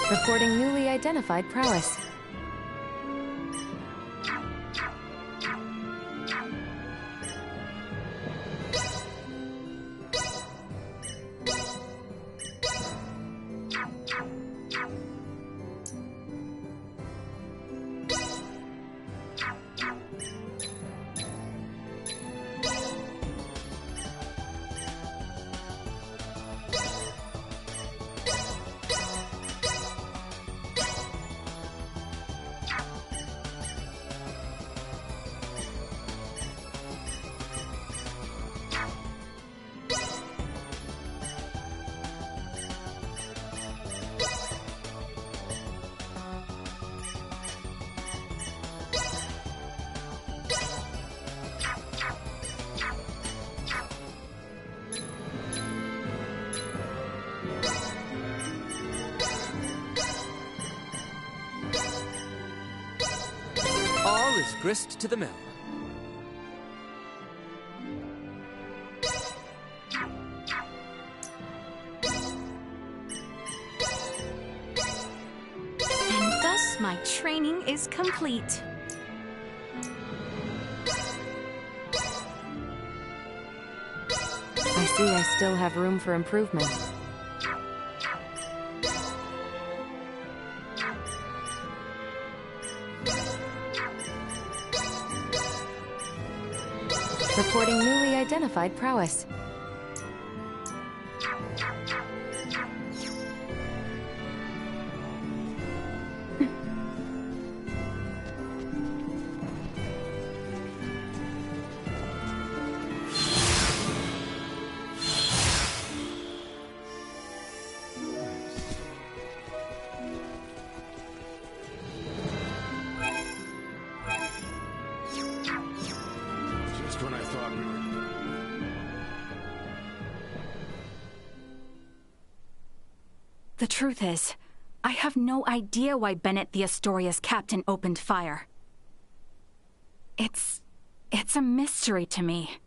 Reporting newly identified prowess. All is grist to the mill. And thus my training is complete. I see I still have room for improvement. Reporting newly identified prowess. Just when I thought we were... The truth is, I have no idea why Bennett the Astoria's captain opened fire. It's a mystery to me.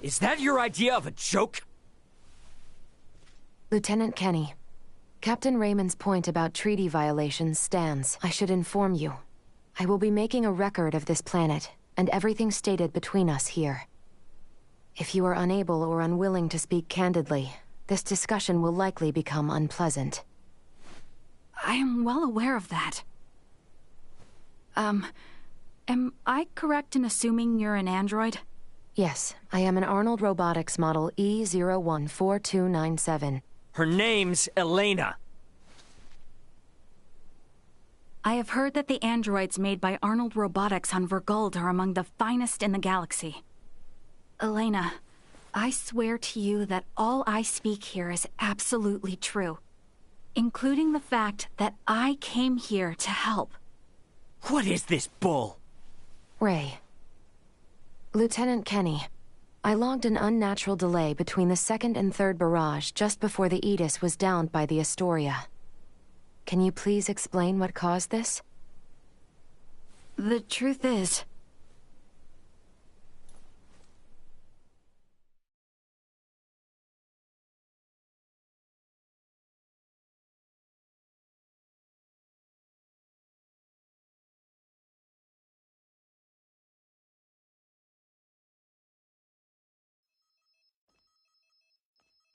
Is that your idea of a joke? Lieutenant Kenny, Captain Raymond's point about treaty violations stands. I should inform you. I will be making a record of this planet, and everything stated between us here. If you are unable or unwilling to speak candidly, this discussion will likely become unpleasant. I am well aware of that. Am I correct in assuming you're an android? Yes, I am an Arnold Robotics model E014297. Her name's Elena. I have heard that the androids made by Arnold Robotics on Verguld are among the finest in the galaxy. Elena, I swear to you that all I speak here is absolutely true, including the fact that I came here to help. What is this bull? Ray. Lieutenant Kenny, I logged an unnatural delay between the second and third barrage just before the Aegis was downed by the Astoria. Can you please explain what caused this? The truth is...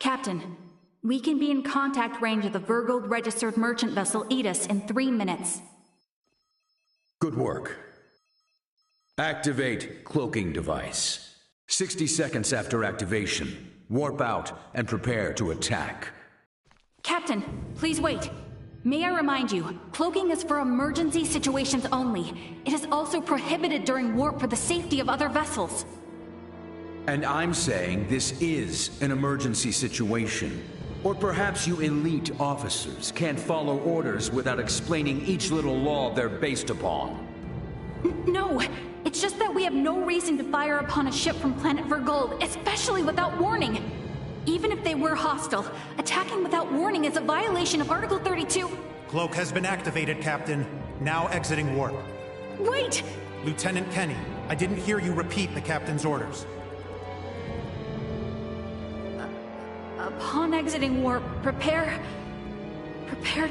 Captain, we can be in contact range of the Verguld registered merchant vessel Aegis in 3 minutes. Good work. Activate cloaking device. 60 seconds after activation, warp out and prepare to attack. Captain, please wait. May I remind you, cloaking is for emergency situations only. It is also prohibited during warp for the safety of other vessels. And I'm saying this is an emergency situation. Or perhaps you elite officers can't follow orders without explaining each little law they're based upon. No, it's just that we have no reason to fire upon a ship from planet Verguld, especially without warning. Even if they were hostile, attacking without warning is a violation of Article 32. Cloak has been activated, Captain. Now exiting warp. Wait! Lieutenant Kenny, I didn't hear you repeat the Captain's orders. Upon exiting warp, prepare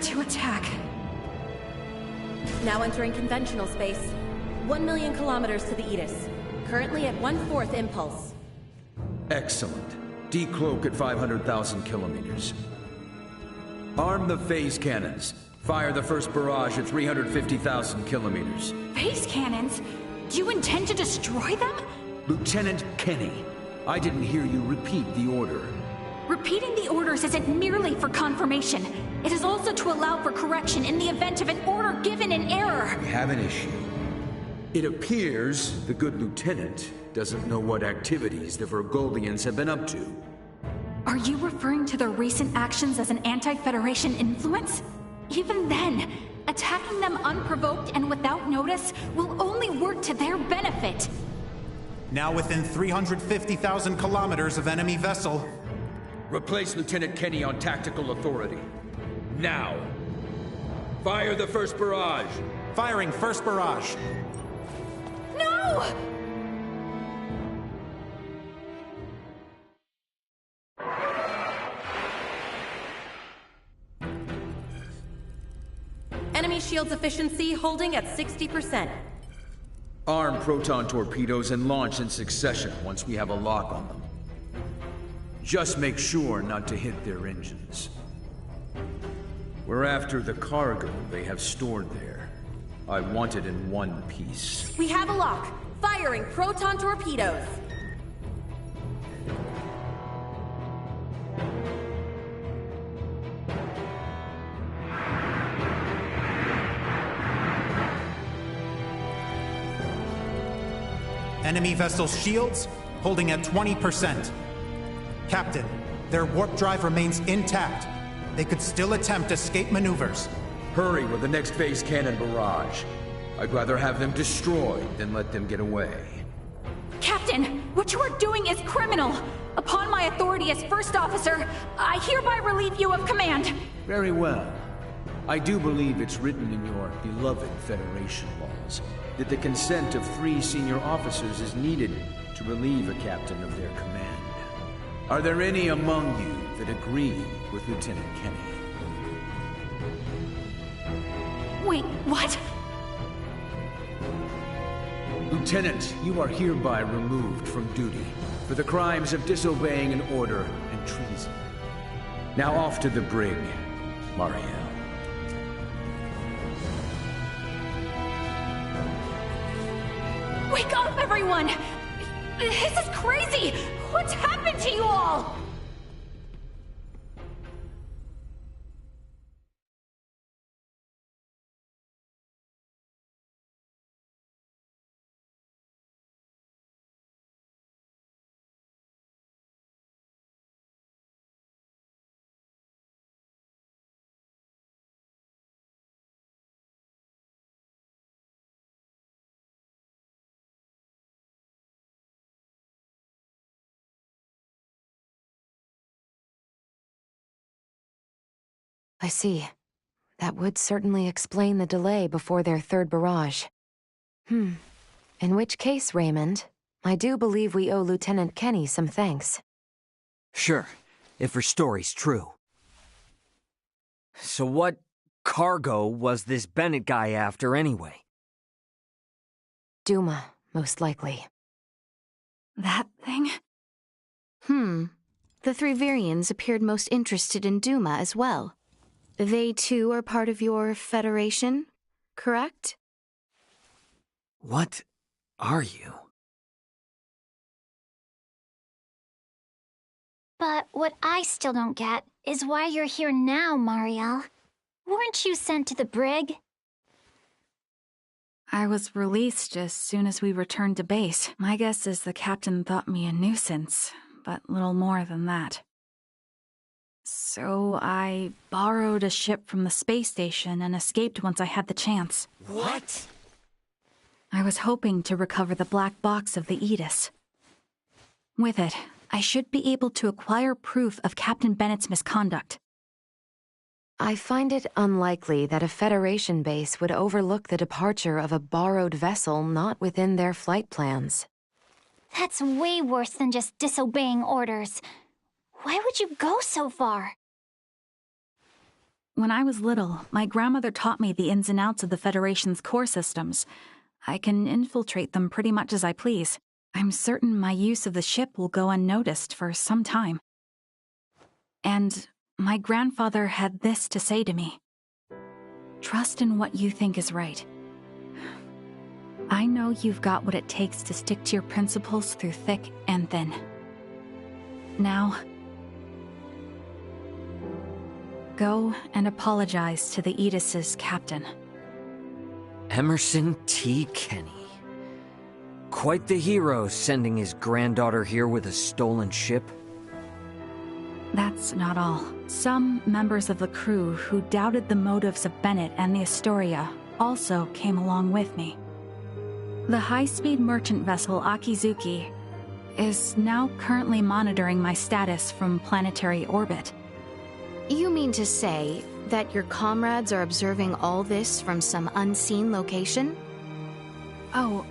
to attack. Now entering conventional space. 1 million kilometers to the Aegis. Currently at 1/4 impulse. Excellent. Decloak at 500,000 kilometers. Arm the phase cannons. Fire the first barrage at 350,000 kilometers. Phase cannons? Do you intend to destroy them? Lieutenant Kenny, I didn't hear you repeat the order. Repeating the orders isn't merely for confirmation. It is also to allow for correction in the event of an order given in error. We have an issue. It appears the good lieutenant doesn't know what activities the Virgoldians have been up to. Are you referring to their recent actions as an anti-Federation influence? Even then, attacking them unprovoked and without notice will only work to their benefit. Now within 350,000 kilometers of enemy vessel. Replace Lieutenant Kenny on tactical authority. Now! Fire the first barrage! Firing first barrage. No! Enemy shields efficiency holding at 60%. Arm proton torpedoes and launch in succession once we have a lock on them. Just make sure not to hit their engines. We're after the cargo they have stored there. I want it in one piece. We have a lock. Firing proton torpedoes. Enemy vessel's shields holding at 20%. Captain, their warp drive remains intact. They could still attempt escape maneuvers. Hurry with the next phase cannon barrage. I'd rather have them destroyed than let them get away. Captain, what you are doing is criminal. Upon my authority as first officer, I hereby relieve you of command. Very well. I do believe it's written in your beloved Federation laws that the consent of 3 senior officers is needed to relieve a captain of their command. Are there any among you that agree with Lieutenant Kenny? Wait, what? Lieutenant, you are hereby removed from duty for the crimes of disobeying an order and treason. Now off to the brig, Mariel. Wake up, everyone! This is crazy! What's happened to you all? I see. That would certainly explain the delay before their third barrage. In which case, Raymond, I do believe we owe Lieutenant Kenny some thanks. Sure, if her story's true. So what cargo was this Bennett guy after anyway? Duma, most likely. That thing? The 3 Virians appeared most interested in Duma as well. They too are part of your Federation, correct? What are you? But what I still don't get is why you're here now, Mariel. Weren't you sent to the brig? I was released as soon as we returned to base. My guess is the captain thought me a nuisance, but little more than that. So I borrowed a ship from the space station and escaped once I had the chance. What? I was hoping to recover the black box of the Aegis. With it, I should be able to acquire proof of Captain Bennett's misconduct. I find it unlikely that a Federation base would overlook the departure of a borrowed vessel not within their flight plans. That's way worse than just disobeying orders. Why would you go so far? when I was little, my grandmother taught me the ins and outs of the Federation's core systems. I can infiltrate them pretty much as I please. I'm certain my use of the ship will go unnoticed for some time. And my grandfather had this to say to me. Trust in what you think is right. I know you've got what it takes to stick to your principles through thick and thin. Now, go and apologize to the Aegis's captain. Emerson T. Kenny. Quite the hero, sending his granddaughter here with a stolen ship. That's not all. Some members of the crew who doubted the motives of Bennett and the Astoria also came along with me. The high-speed merchant vessel Akizuki is now currently monitoring my status from planetary orbit. You mean to say that your comrades are observing all this from some unseen location? Oh,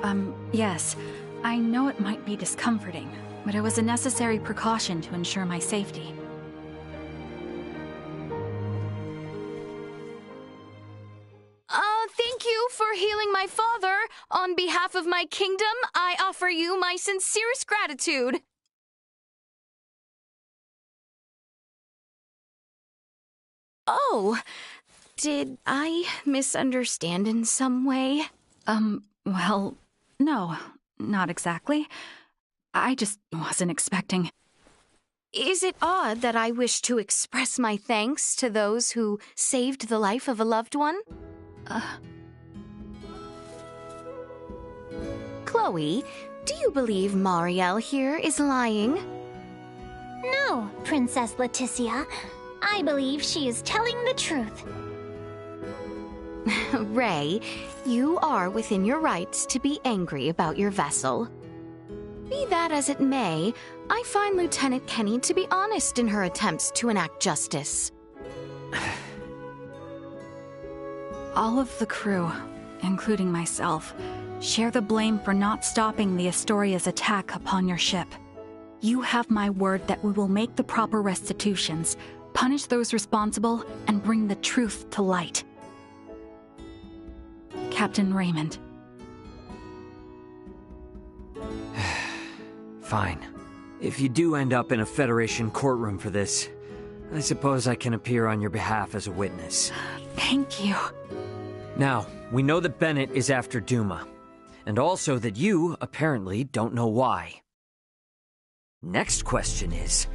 yes. I know it might be discomforting, but it was a necessary precaution to ensure my safety. Thank you for healing my father. On behalf of my kingdom, I offer you my sincerest gratitude. Oh, did I misunderstand in some way? Well, no, not exactly. I just wasn't expecting. Is it odd that I wish to express my thanks to those who saved the life of a loved one? Chloe, do you believe Marielle here is lying? No, Princess Leticia. I believe she is telling the truth. Ray, you are within your rights to be angry about your vessel. Be that as it may, I find Lieutenant Kenny to be honest in her attempts to enact justice. All of the crew, including myself, share the blame for not stopping the Astoria's attack upon your ship. You have my word that we will make the proper restitutions, punish those responsible, and bring the truth to light. Captain Raymond. Fine. If you do end up in a Federation courtroom for this, I suppose I can appear on your behalf as a witness. Thank you. Now, we know that Bennett is after Duma, and also that you, apparently, don't know why. Next question is,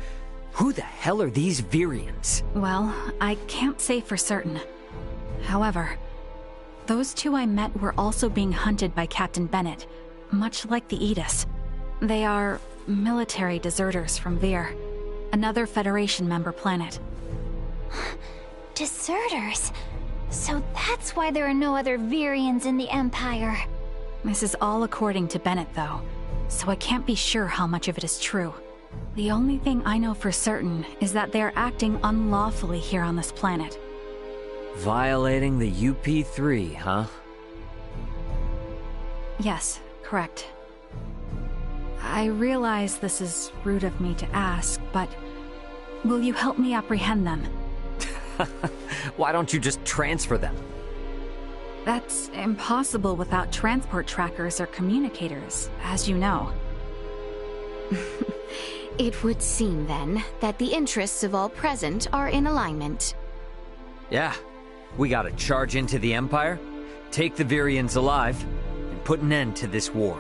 who the hell are these Virians? Well, I can't say for certain. However, those two I met were also being hunted by Captain Bennett, much like the Aegis. They are military deserters from Vir, another Federation member planet. Deserters? So that's why there are no other Virians in the Empire. This is all according to Bennett, though, so I can't be sure how much of it is true. The only thing I know for certain is that they are acting unlawfully here on this planet. Violating the UP3, huh? Yes, correct. I realize this is rude of me to ask, but will you help me apprehend them? Why don't you just transfer them? That's impossible without transport trackers or communicators, as you know. It would seem, then, that the interests of all present are in alignment. Yeah. We gotta charge into the Empire, take the Virians alive, and put an end to this war.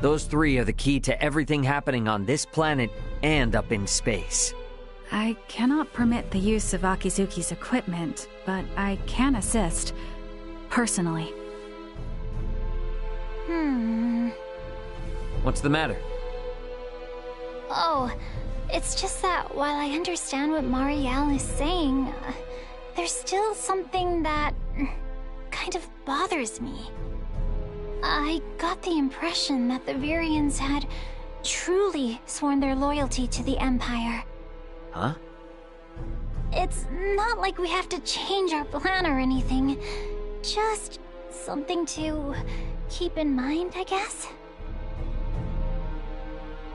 Those three are the key to everything happening on this planet and up in space. I cannot permit the use of Akizuki's equipment, but I can assist, personally. What's the matter? Oh, it's just that while I understand what Marielle is saying, there's still something that kind of bothers me. I got the impression that the Virians had truly sworn their loyalty to the Empire. Huh? It's not like we have to change our plan or anything. Just something to keep in mind, I guess?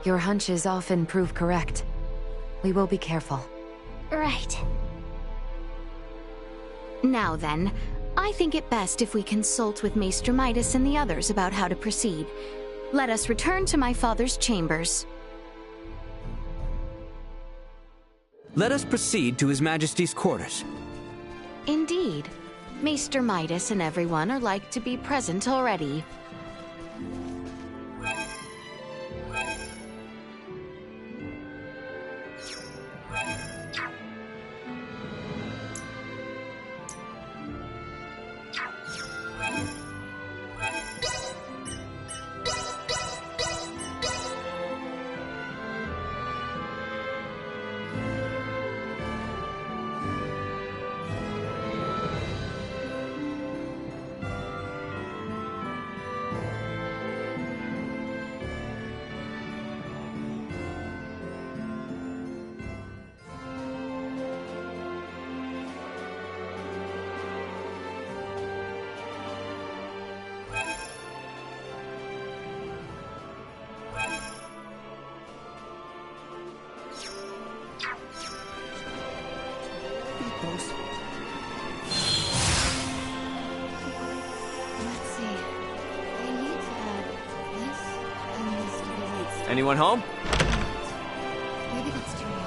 Your hunches often prove correct. We will be careful. Right. Now then, I think it best if we consult with Maester Midas and the others about how to proceed. Let us return to my father's chambers. Let us proceed to His Majesty's quarters. Indeed. Maester Midas and everyone are like to be present already. Anyone home? Maybe that's too much.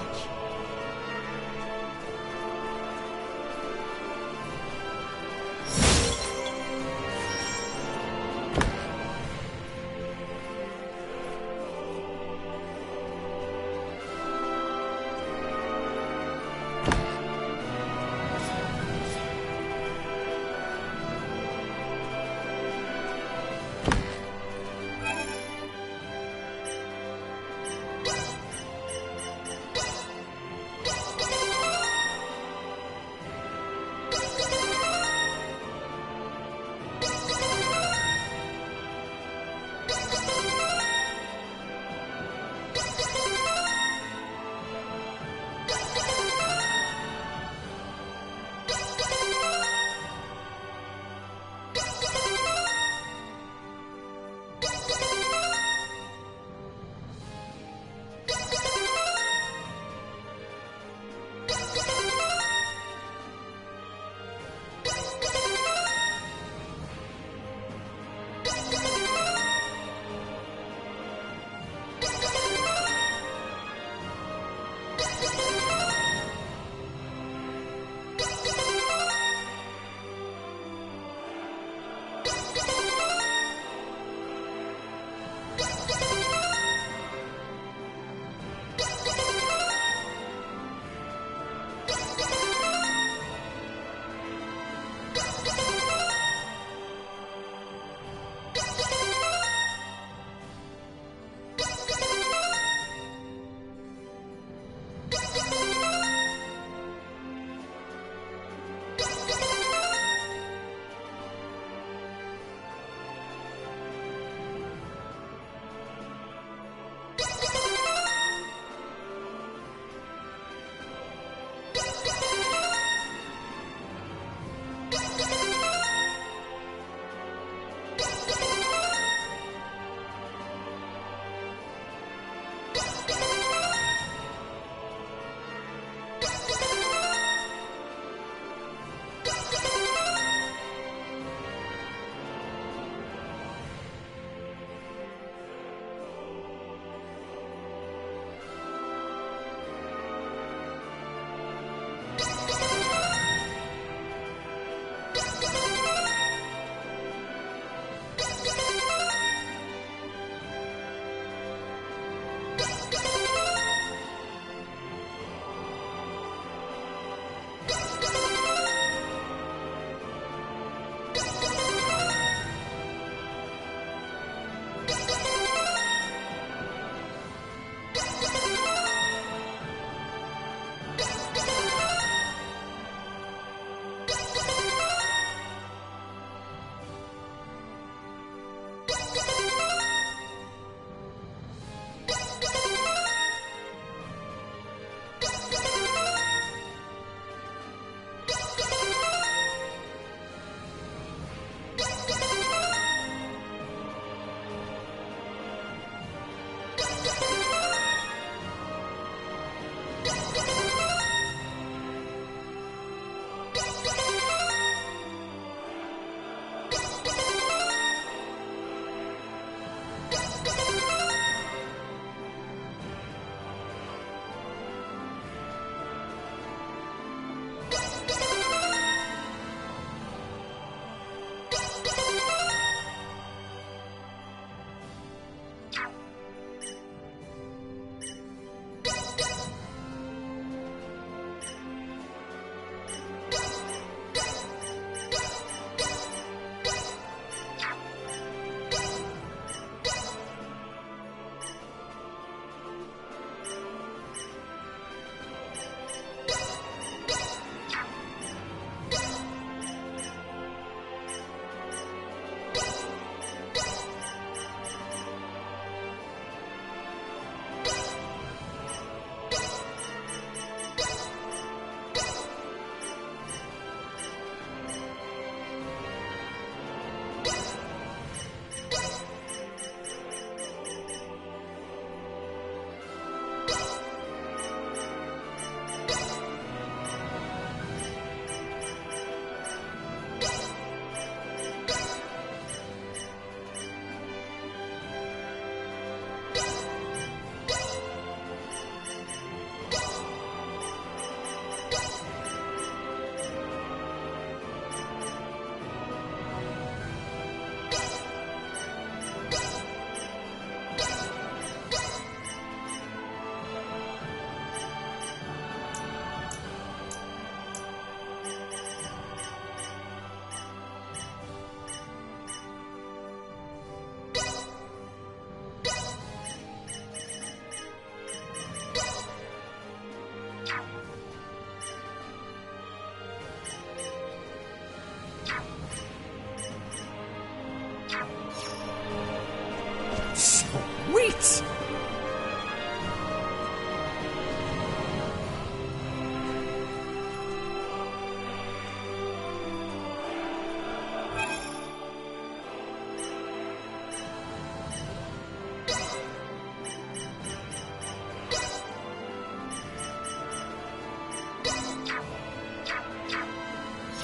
streets!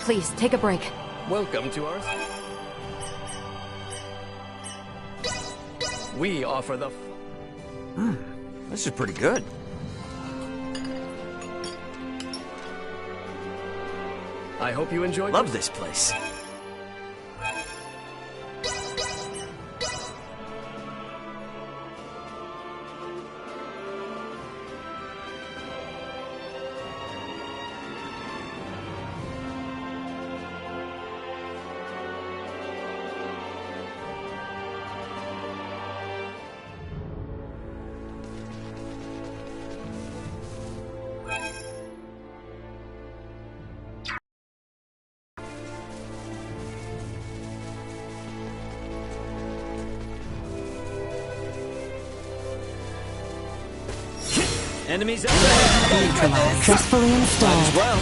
Please, take a break. Welcome to ours. We offer the... This is pretty good. I hope you enjoyed Love this place. Enemies up there! Neutralized. Successfully installed. Might as well.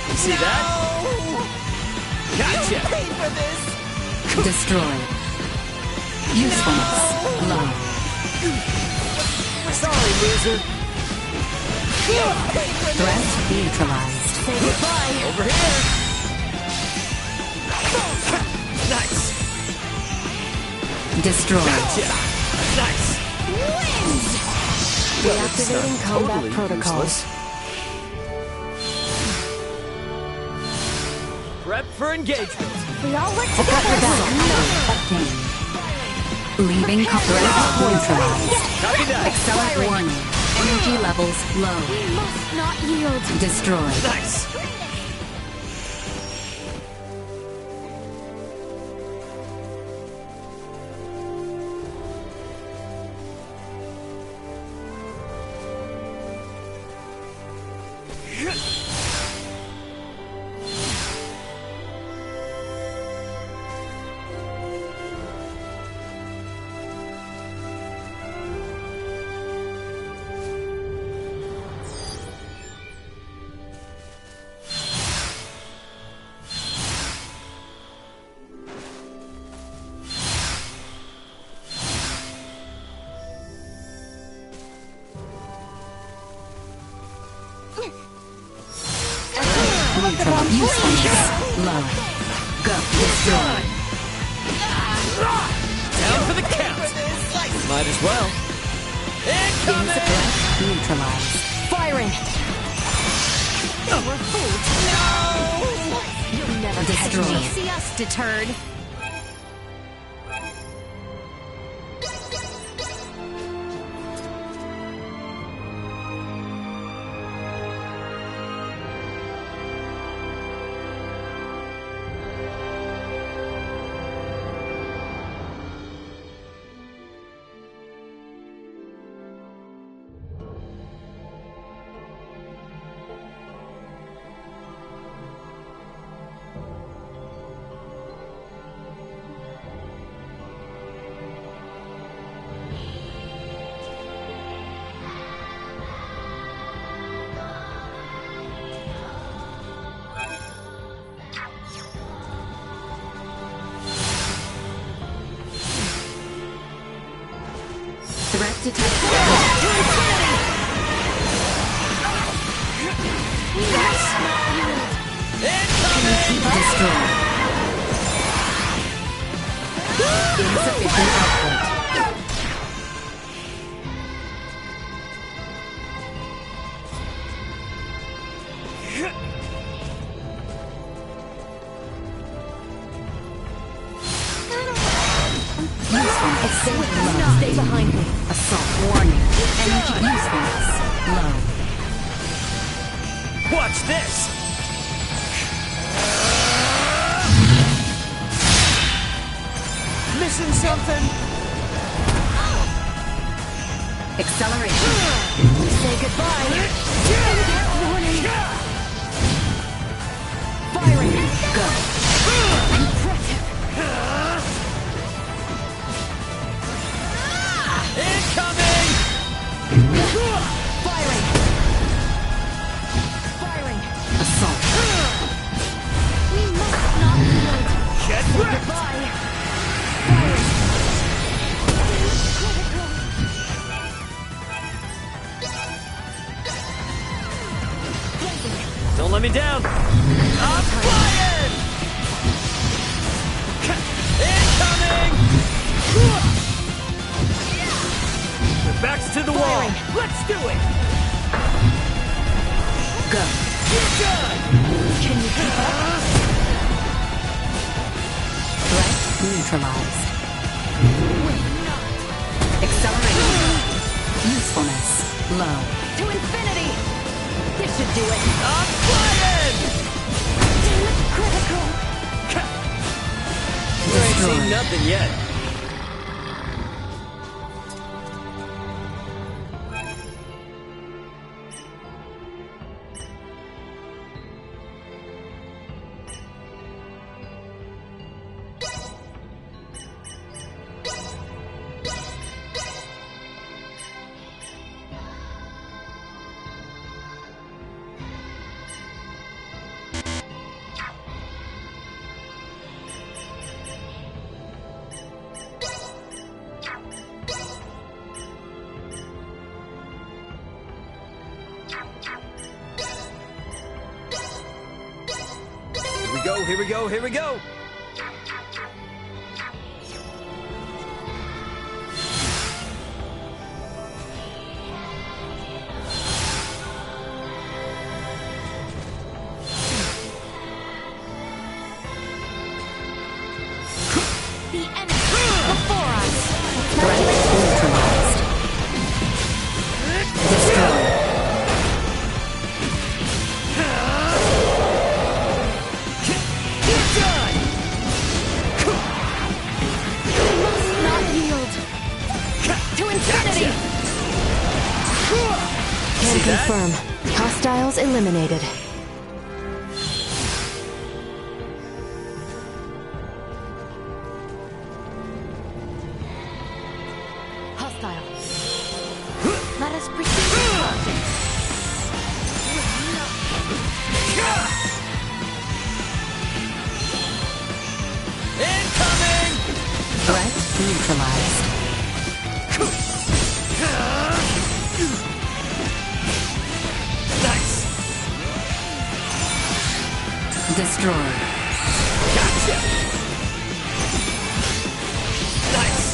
You see that? Gotcha! Destroyed. Usefulness. Low. Sorry, loser. Threat neutralized. Say goodbye. Over here! Nice! Destroyed. Gotcha! Nice! Deactivating combat protocols. Prep for engagement. We all work Got your together. back. Obtained. Leaving threat neutralized. Copy that. Accelerate warning. Energy levels low. We must not yield. Nice! Destroyed. Neutral. Usefulness. Low. Go. Destroy. Down for the count! Might as well. Incoming! Threat neutralized. Firing. We're fooled. No! You'll never catch Destroyed. me. See us deterred. Threat detected. Destroyed. Insufficient output. Usefulness. Stay behind me. Assault warning. Energy usefulness. Low. Watch this! Missing something? Acceleration. Say goodbye. Warning. Firing. Go. Impressive. neutralized. Accelerating. Usefulness low. To infinity! This should do it! I'm flying! Critical! You ain't seen nothing yet. Here we go, here we go! The enemy before us! Threat neutralized. Destroy. Can confirm. Hostiles eliminated. Hostile. Let us proceed. Incoming! Threat neutralized. Nice! Destroy. Gotcha! Nice!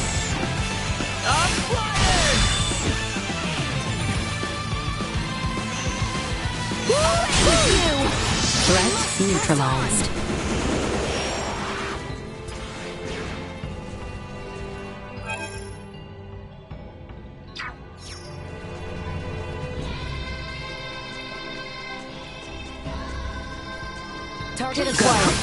I'm flying! Threat neutralized. Target acquired.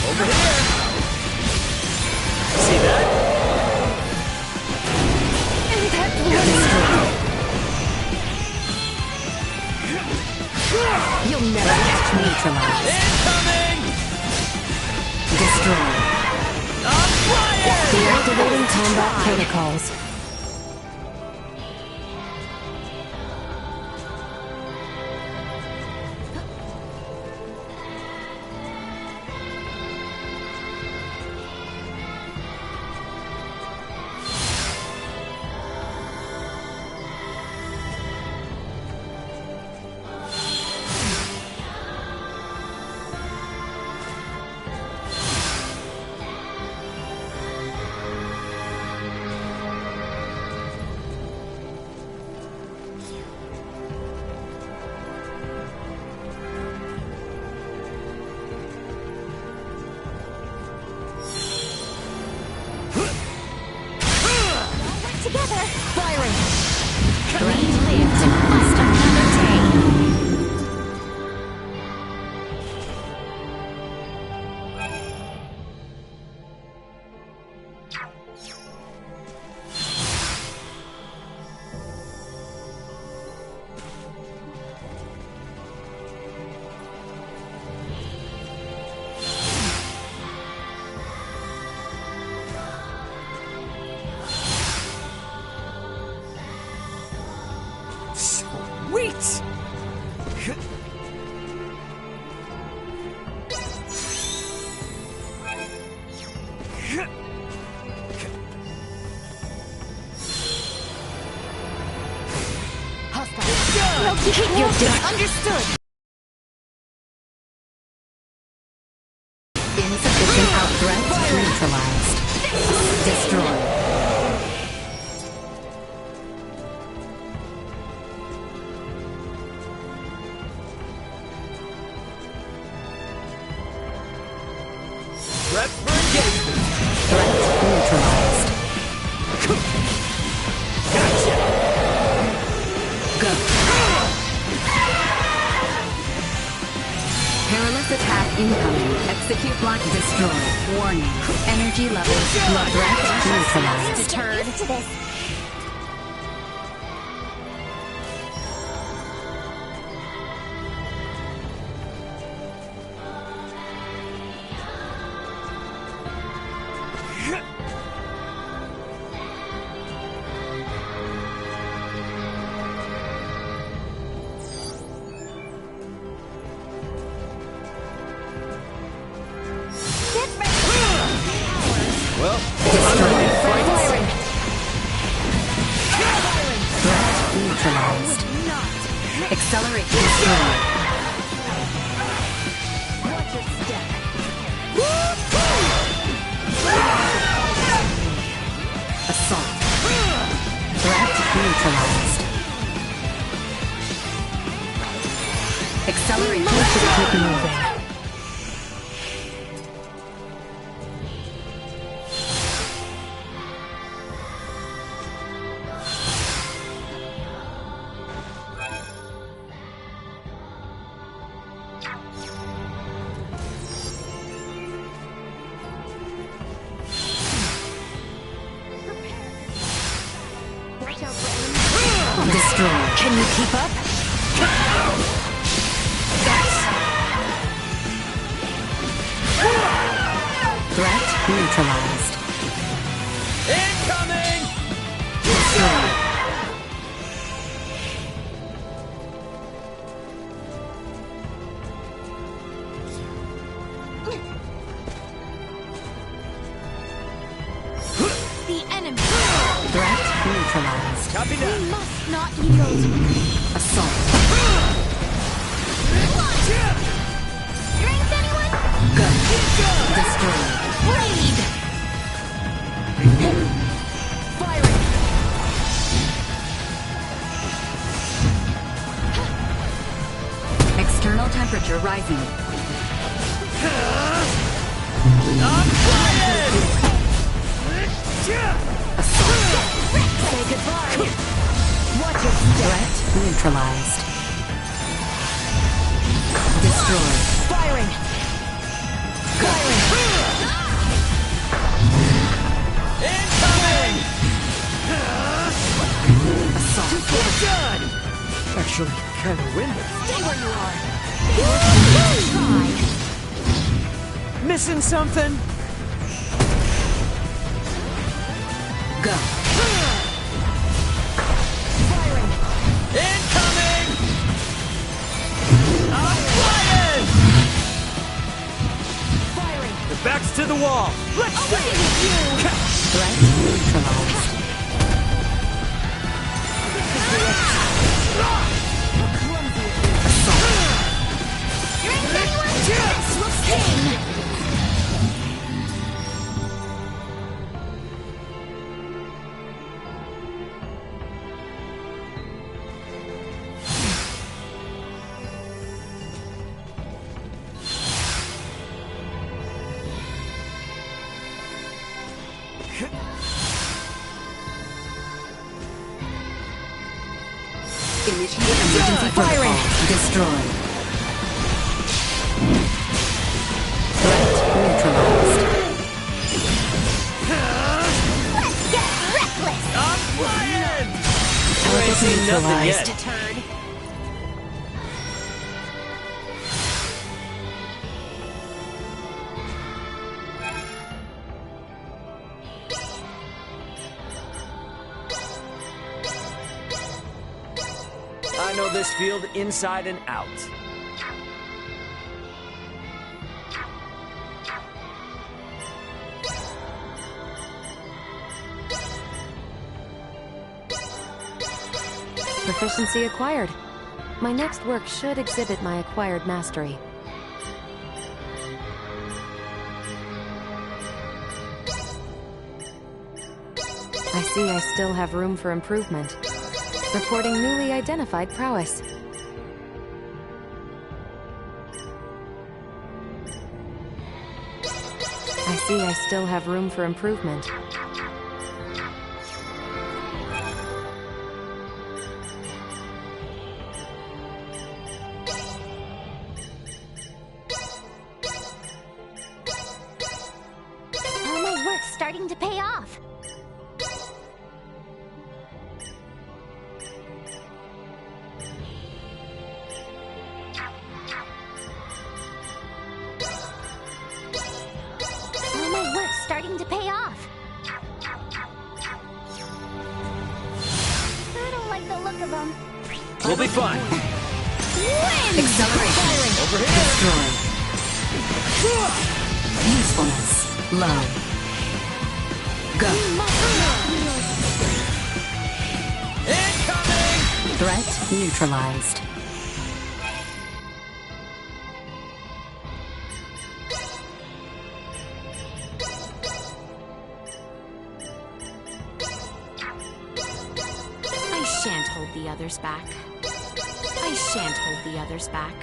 Over here! See that? You'll never catch me. Neutralized. Incoming! Destroy. I'm flying! Deactivating combat protocols. Together. Firing! We live to fight another day. Sweet! Hostile. Keep your distance. Understood. Insufficient out-threat neutralized. Destroy. Prep for engagement. Threat neutralized. Gotcha! Go. Perilous attack incoming. Execute block. Destroy. Warning. Energy levels. Blood threat neutralized. Deterred. To this. Well, Firing. Threat neutralized. Accelerate. Destroy. Assault. Threat neutralized. Accelerate. Keep moving. Destroy. Can you keep up? Threat neutralized. incoming! Destroy. The enemy. Threat neutralized. Copy that. We must not yield. Assault. Strength, anyone? Go. Destroy. Raid! Firing. External temperature rising. I'm flying! Say goodbye. Watch your threat neutralized. Destroy. Firing. Incoming! Assault. Done! Actually, kind of windy. Stay where you are. Missing something? Go. Incoming! I'm flying! The back's to the wall. Let's do it! Threat neutralized. Assault. Strength, anyone? This will sting. Initiate emergency firing. Destroy. Threat neutralized. Let's get reckless! I'm flying! Target ain't seen nothing neutralized. yet. Deterred. I know this field inside and out. Proficiency acquired. My next work should exhibit my acquired mastery. I see I still have room for improvement. Reporting newly identified prowess. I see I still have room for improvement. All my work's starting to pay off. All my work's starting to pay off. I don't like the look of them. We'll be fine. Win! Acceleration. Over here. Destroyed. Usefulness. Low. Go. Incoming! Threat neutralized. I shan't hold the others back. I shan't hold the others back.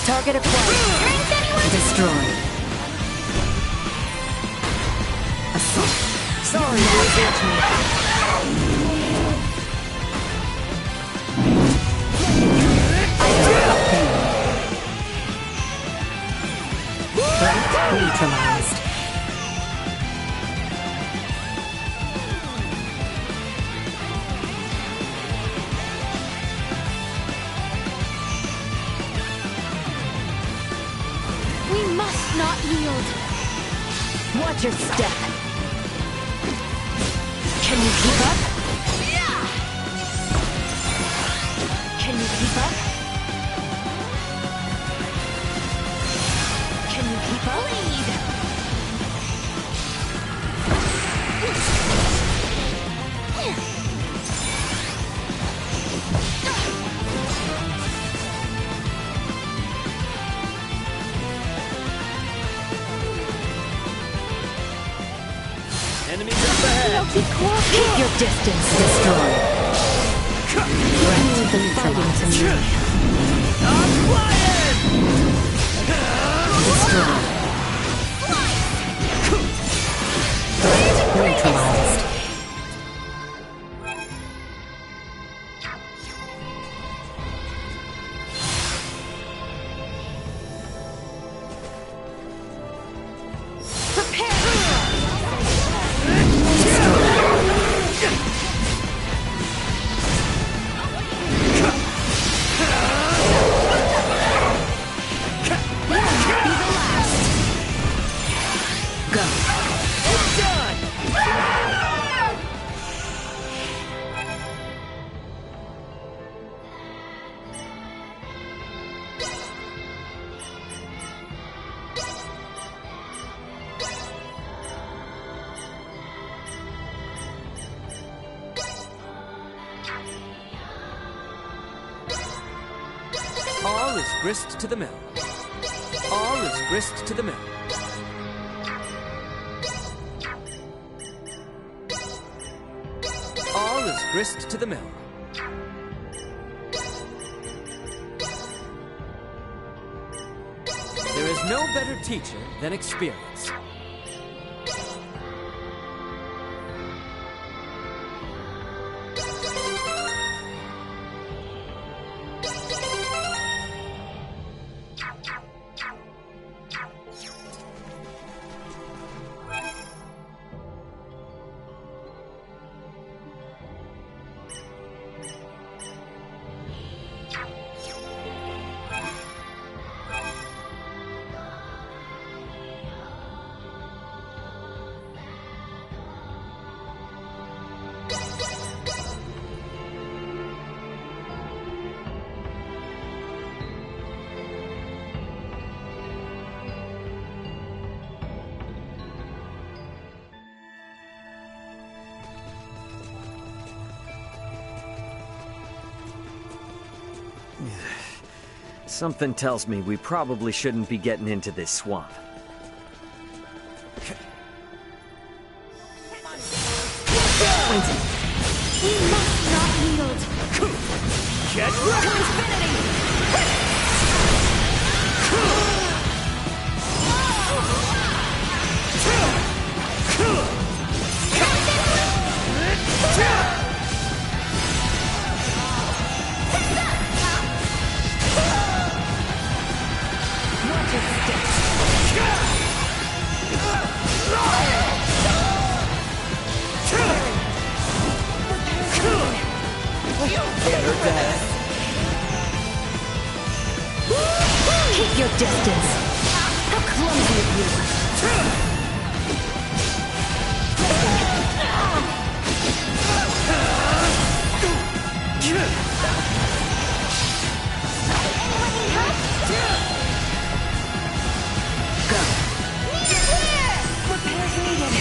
Target acquired. Destroyed. Assault. Sorry, Threat neutralized. We must not yield. Watch your step. Can you keep up? Can you keep up? Can you keep up? Lead. Enemies up ahead. Keep your distance. Destroyed. Threat the fighting to me. I'm flying! Destroyed. Threat neutralized. All is grist to the mill. All is grist to the mill. All is grist to the mill. There is no better teacher than experience. Something tells me we probably shouldn't be getting into this swamp. We must not yield. Get To infinity! Get her dead. Keep your distance. How clumsy of you. Go. Repairs needed.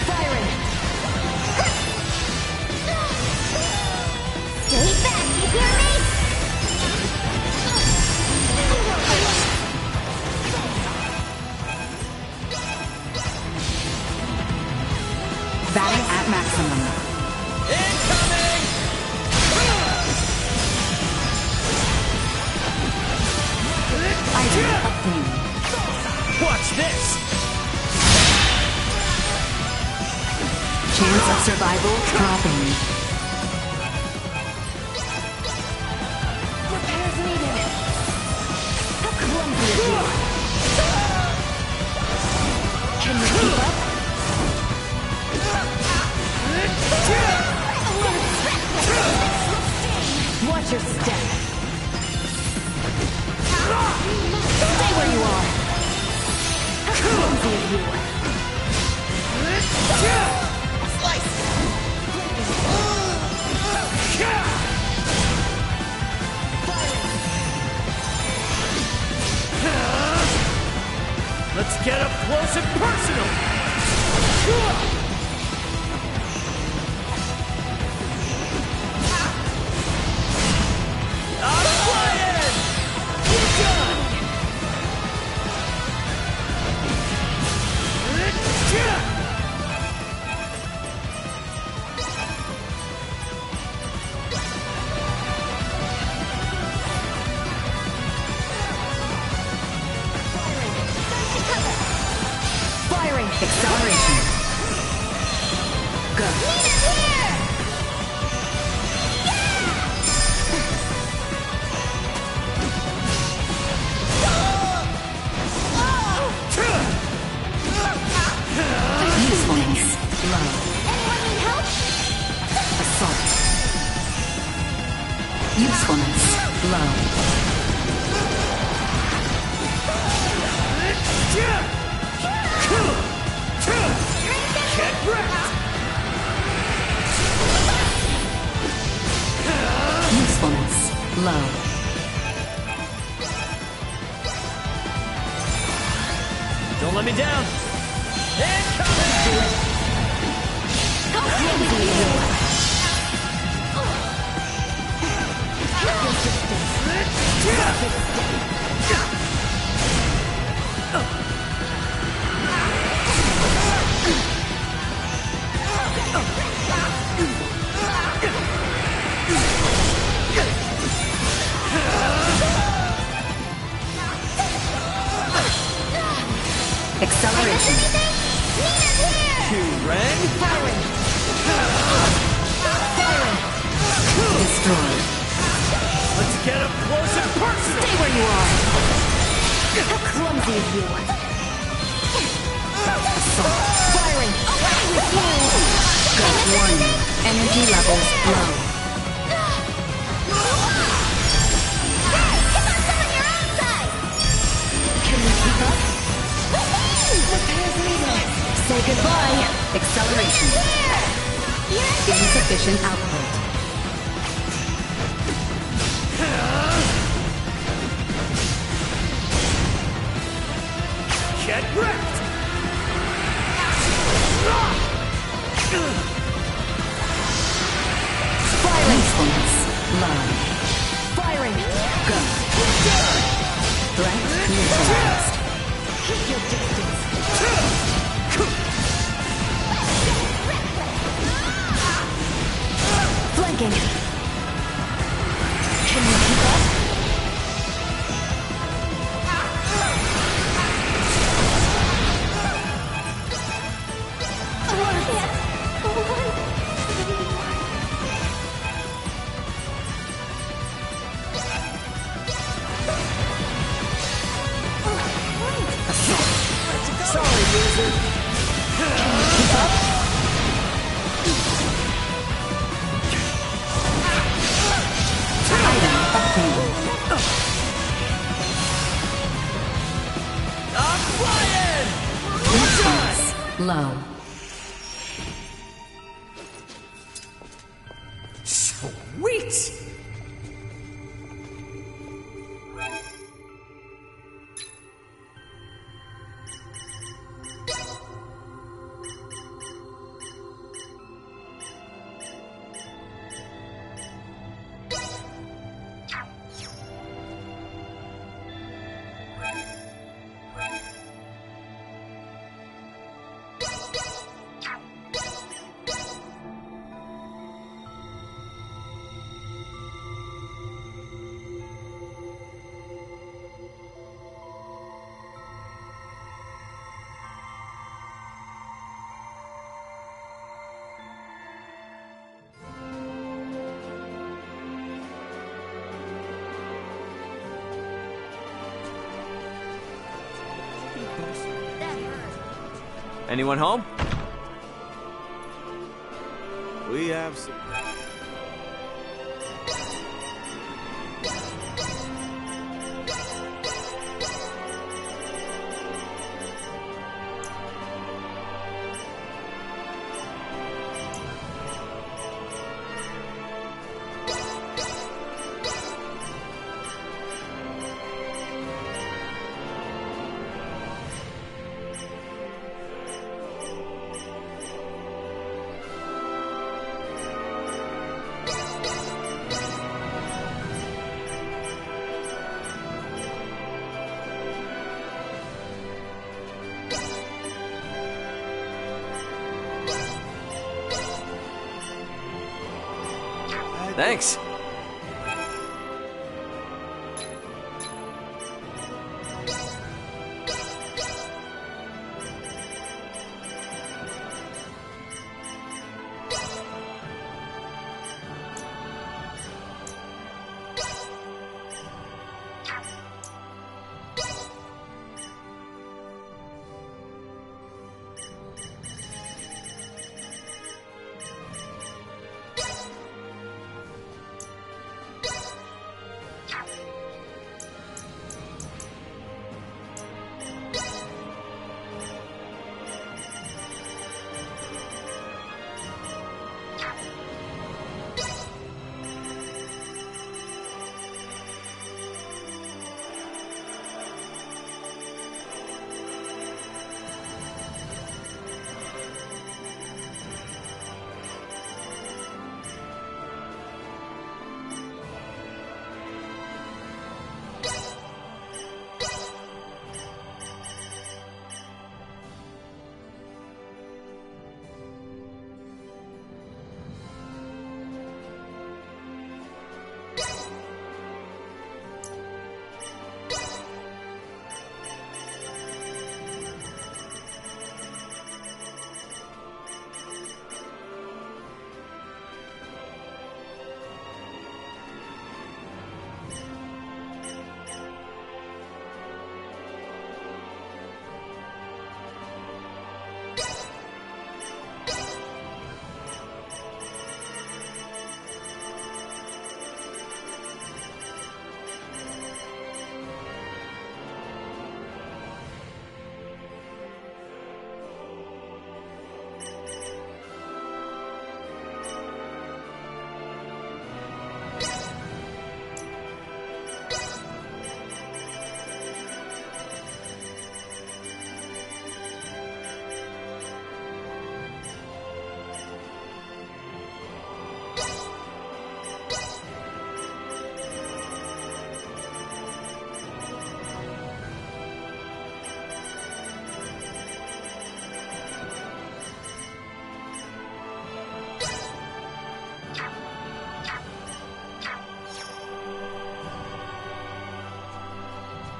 Firing. Stay back, you hear me? Batting at maximum. Incoming! Item obtained. Watch this! Chance of survival dropping. Repairs needed. How clumsy of you. Can you keep up? Watch your step. Stay where you are. How clumsy of you. Let's get up close and personal! I'm flying! You're done! Firing. Acceleration. Go. Usefulness. Low. Anyone need help? Assault. Usefulness. Low. Get wrecked! Usefulness. Low. Don't let me down! Incoming! How clumsy of you. Acceleration. Q-Ren! Destroy. Let's get up close and personal! Stay where you are. How clumsy of you. Assault. Firing. Away with you. Good warning. Energy levels low. Can you keep up? Repairs needed. Say goodbye. Acceleration. Insufficient output. Get wrecked! Usefulness low. Firing. low. Sweet! Anyone home? We have some... Thanks.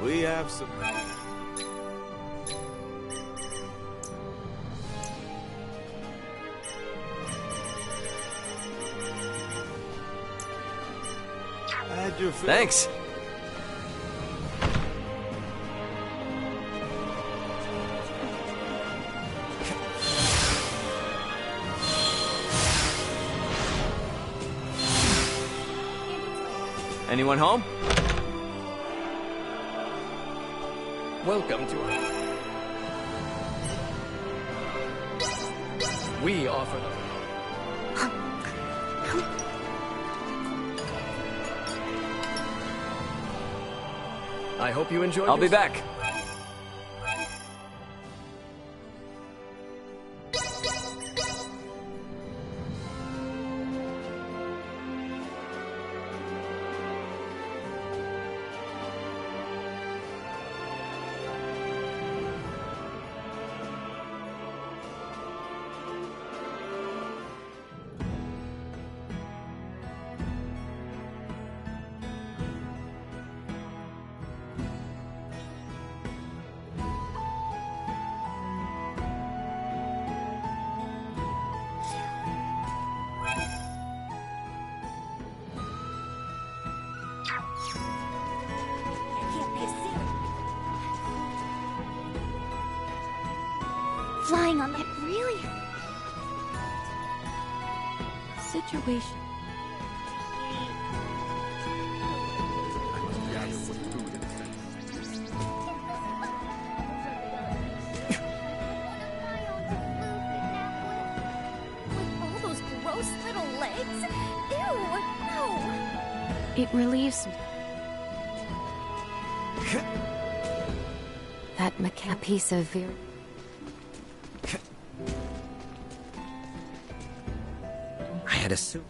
We have some... Thanks. Anyone home? Welcome to our... We offer them. I hope you enjoyed I'll be yourself. back. Flying on that really... Situation. With all those gross little legs? Ew, no! It relieves That a piece of very... I had a suit.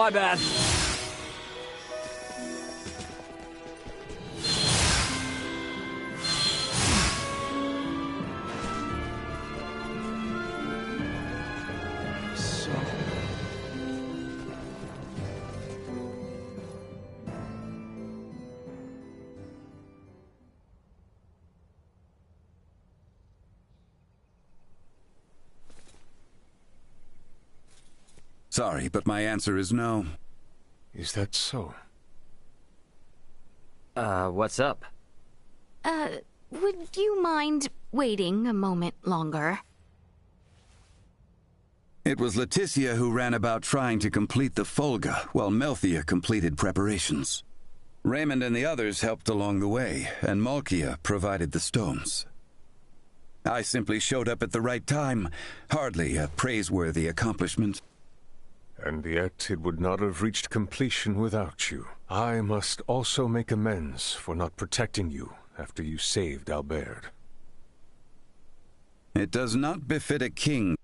My bad. Sorry, but my answer is no. Is that so? What's up? Would you mind waiting a moment longer? It was Leticia who ran about trying to complete the Folga, while Melthia completed preparations. Raymond and the others helped along the way, and Malkia provided the stones. I simply showed up at the right time, hardly a praiseworthy accomplishment. And yet it would not have reached completion without you. I must also make amends for not protecting you after you saved Albert. It does not befit a king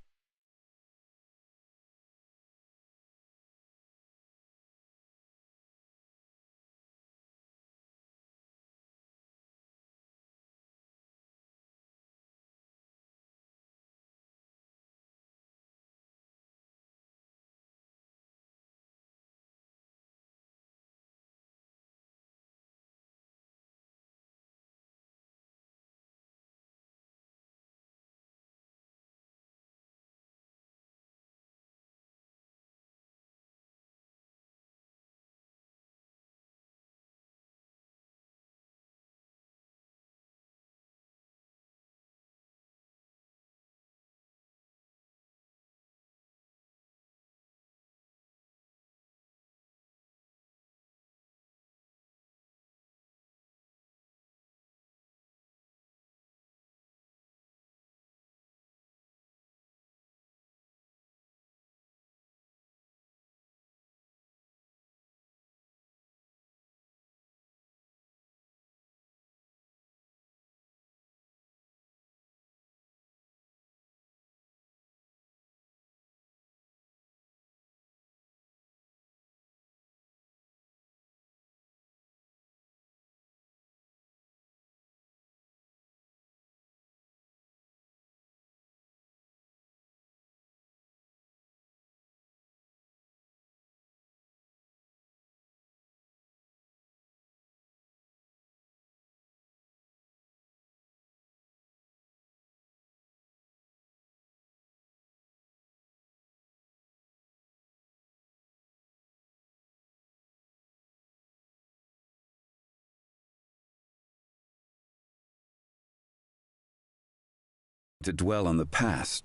to dwell on the past.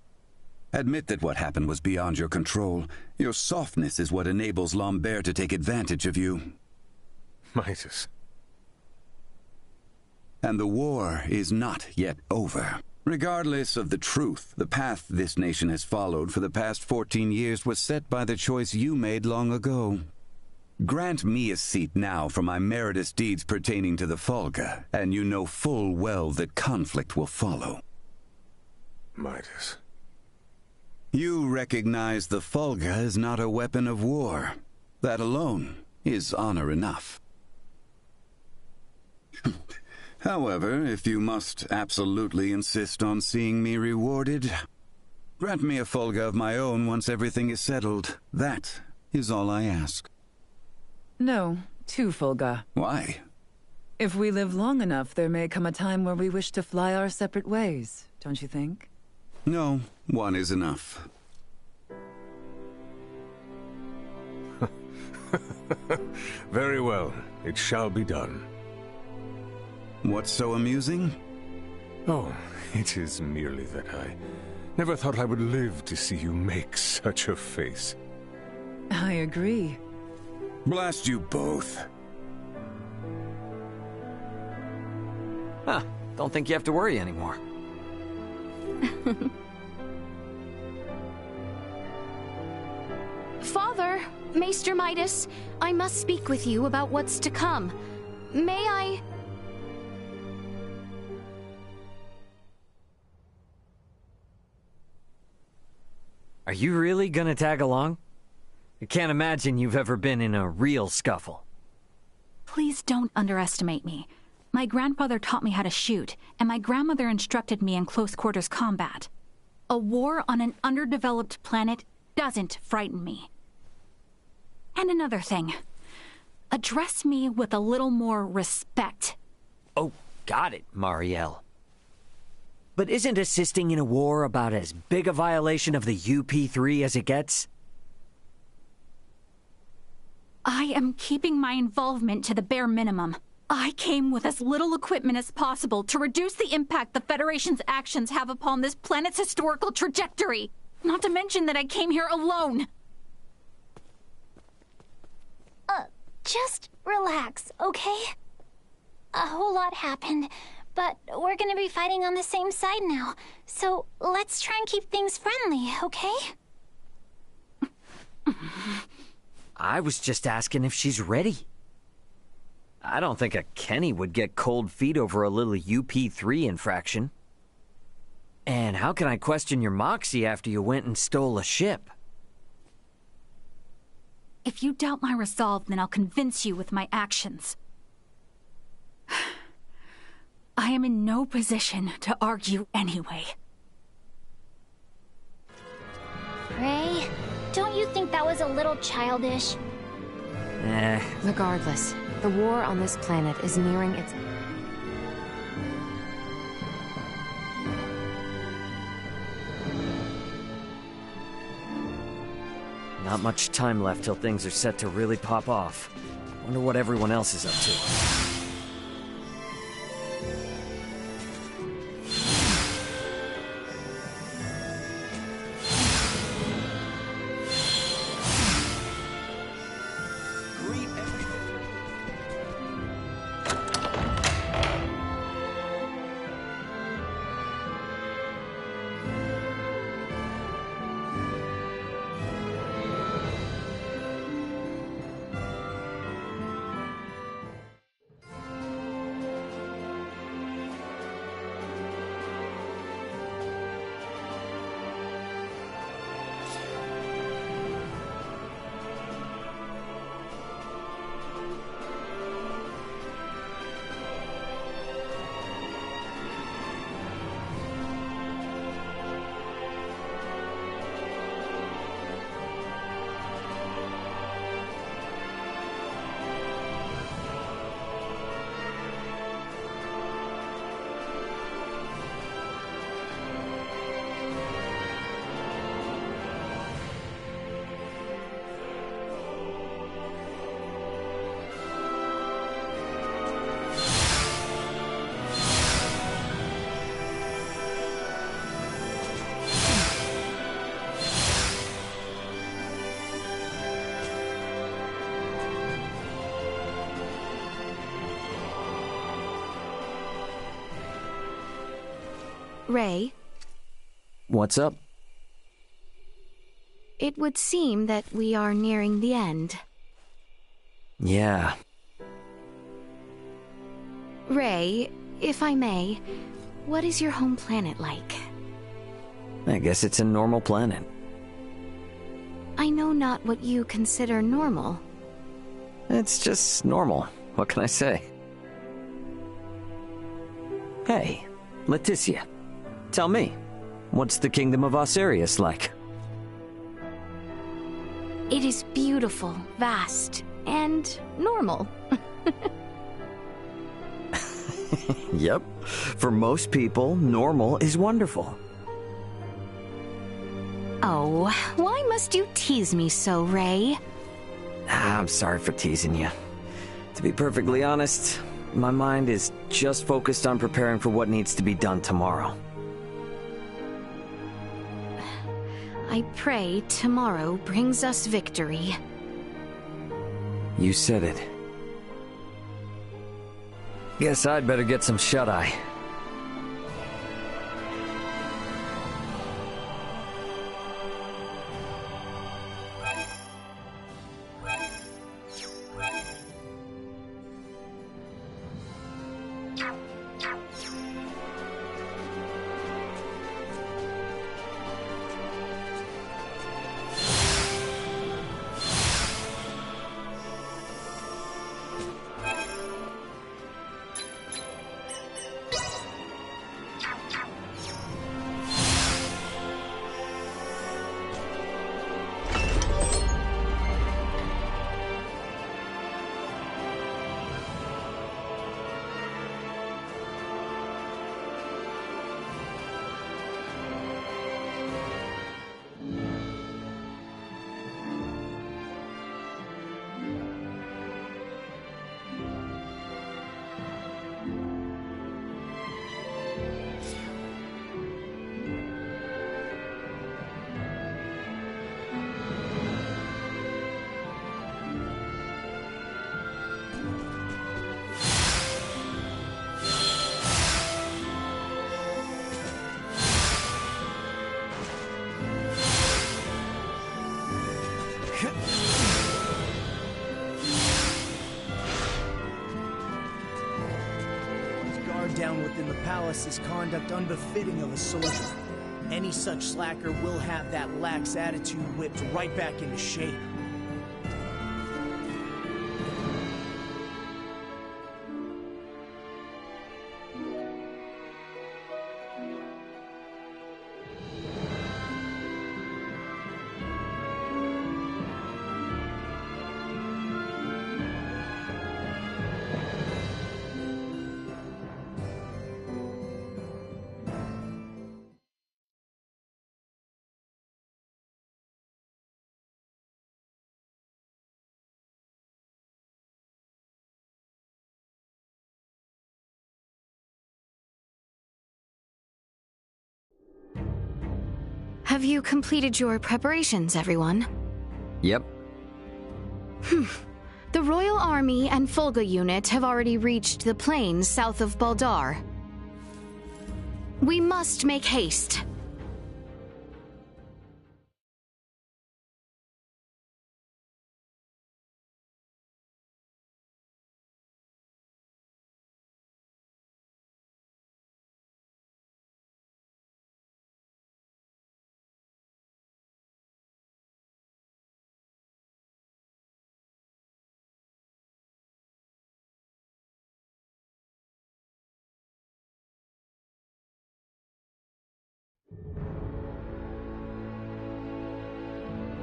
Admit that what happened was beyond your control. Your softness is what enables Lambert to take advantage of you. Midas. And the war is not yet over. Regardless of the truth, the path this nation has followed for the past 14 years was set by the choice you made long ago. Grant me a seat now for my meritorious deeds pertaining to the Folga, and you know full well that conflict will follow. Midas. You recognize the Folga is not a weapon of war. That alone is honor enough. However, if you must absolutely insist on seeing me rewarded, grant me a Folga of my own once everything is settled. That is all I ask. No, 2 Folga. Why? If we live long enough, there may come a time where we wish to fly our separate ways, don't you think? No, 1 is enough. Very well. It shall be done. What's so amusing? Oh, it is merely that I never thought I would live to see you make such a face. I agree. Blast you both. Huh. Don't think you have to worry anymore. Father, Maester Midas, I must speak with you about what's to come. May I... Are you really gonna tag along? I can't imagine you've ever been in a real scuffle. Please don't underestimate me. My grandfather taught me how to shoot, and my grandmother instructed me in close quarters combat. A war on an underdeveloped planet doesn't frighten me. And another thing. Address me with a little more respect. Oh, got it, Marielle. But isn't assisting in a war about as big a violation of the UP3 as it gets? I am keeping my involvement to the bare minimum. I came with as little equipment as possible to reduce the impact the Federation's actions have upon this planet's historical trajectory. Not to mention that I came here alone. Just relax, okay? A whole lot happened, but we're gonna be fighting on the same side now. So let's try and keep things friendly, okay? I was just asking if she's ready. I don't think a Kenny would get cold feet over a little UP3 infraction. And how can I question your moxie after you went and stole a ship? If you doubt my resolve, then I'll convince you with my actions. I am in no position to argue anyway. Ray, don't you think that was a little childish? Regardless, the war on this planet is nearing its... Not much time left till things are set to really pop off. Wonder what everyone else is up to. Ray? What's up? It would seem that we are nearing the end. Yeah. Ray, if I may, what is your home planet like? I guess it's a normal planet. I know not what you consider normal. It's just normal. What can I say? Hey, Leticia. Tell me, what's the Kingdom of Osirius like? It is beautiful, vast, and normal. Yep. For most people, normal is wonderful. Oh, why must you tease me so, Ray? I'm sorry for teasing you. To be perfectly honest, my mind is just focused on preparing for what needs to be done tomorrow. I pray tomorrow brings us victory. You said it. Guess I'd better get some shut-eye. Down within the palace is conduct unbefitting of a soldier. Any such slacker will have that lax attitude whipped right back into shape. Have you completed your preparations, everyone? Yep. The Royal Army and Fulga unit have already reached the plains south of Baldar. We must make haste.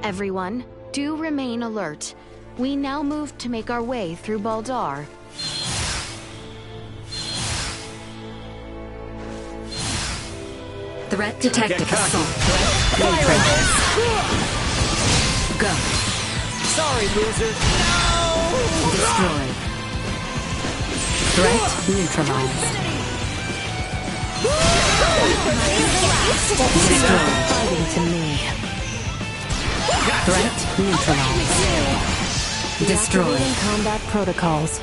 Everyone, do remain alert. We now move to make our way through Baldar. Threat detected. Assault. Go. Sorry, loser. No! Destroyed. Threat neutralized. Destroyed. Fighting to me. Threat neutralized. Destroyed. Deactivating combat protocols.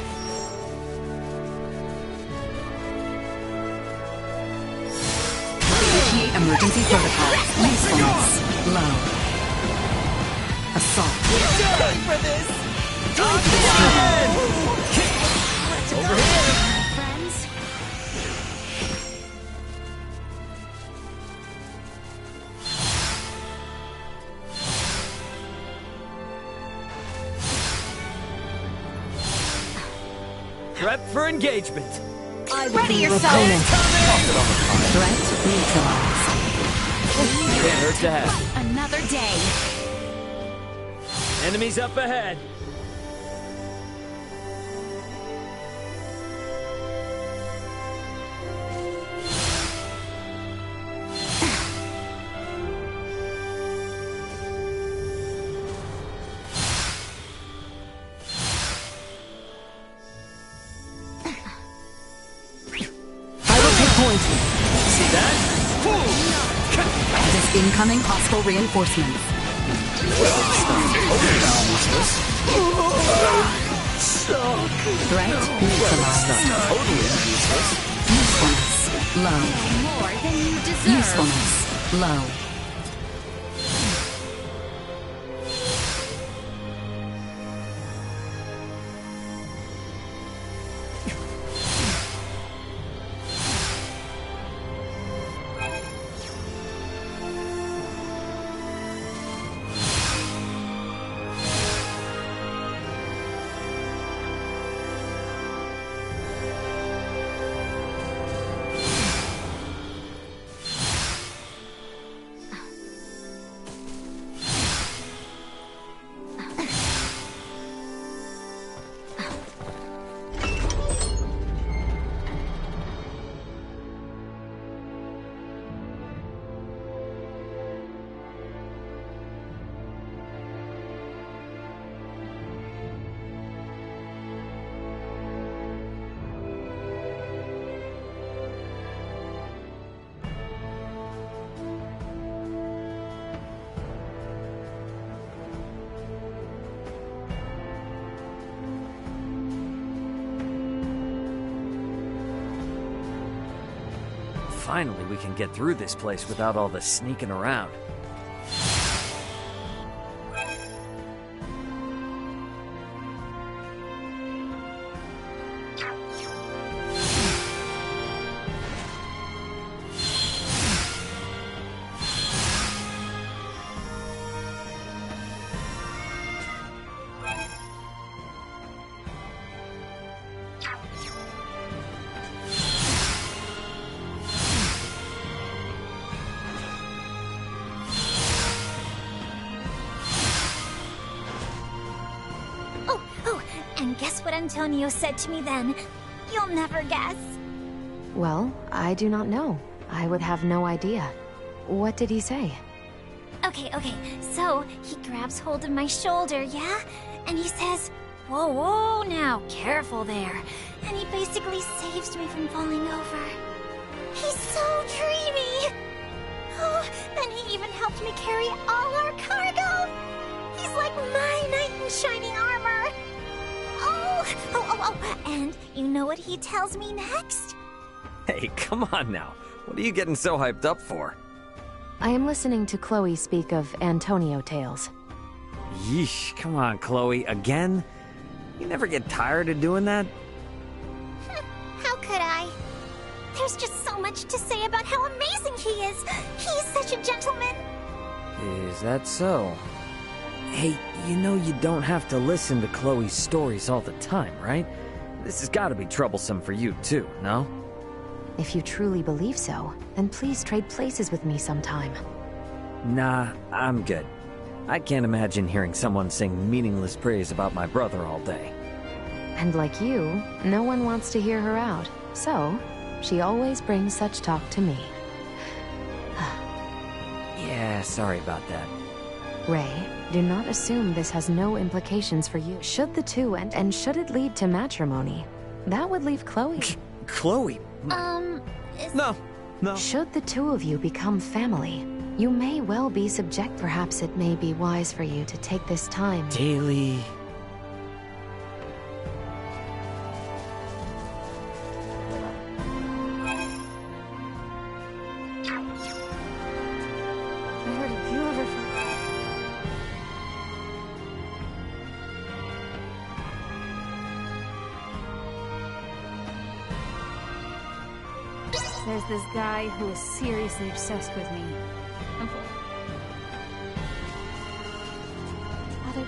Emergency protocol. Usefulness. Low. Assault. Ready for this! Over here! Friends? Prep for engagement. Ready yourself! Threat neutralized. Can't hurt to have. Another day. Enemies up ahead. See that? This incoming hostile reinforcements. Threat neutralized. Usefulness. Low. More than you deserve. Usefulness. Low. Finally, we can get through this place without all the sneaking around. And guess what Antonio said to me then? You'll never guess. Well, I do not know. I would have no idea. What did he say? Okay, so he grabs hold of my shoulder, yeah? And he says, whoa, whoa, now, careful there. And he basically saves me from falling over. He's so dreamy! Oh, then he even helped me carry all our cargo! He's like my knight in shining armor! Oh, and you know what he tells me next? Hey, come on now. What are you getting so hyped up for? I am listening to Chloe speak of Antonio tales. Yeesh, come on, Chloe, again? You never get tired of doing that? How could I? There's just so much to say about how amazing he is. He's such a gentleman. Is that so? Hey, you know you don't have to listen to Chloe's stories all the time, right? This has got to be troublesome for you too, no? If you truly believe so, then please trade places with me sometime. Nah, I'm good. I can't imagine hearing someone sing meaningless praise about my brother all day. And like you, no one wants to hear her out. So, she always brings such talk to me. Yeah, sorry about that. Ray, do not assume this has no implications for you. Should the two and should it lead to matrimony, that would leave Chloe. Chloe? No. Should the two of you become family, you may well be subject. Perhaps it may be wise for you to take this time. Daily. There's this guy who is seriously obsessed with me. Father...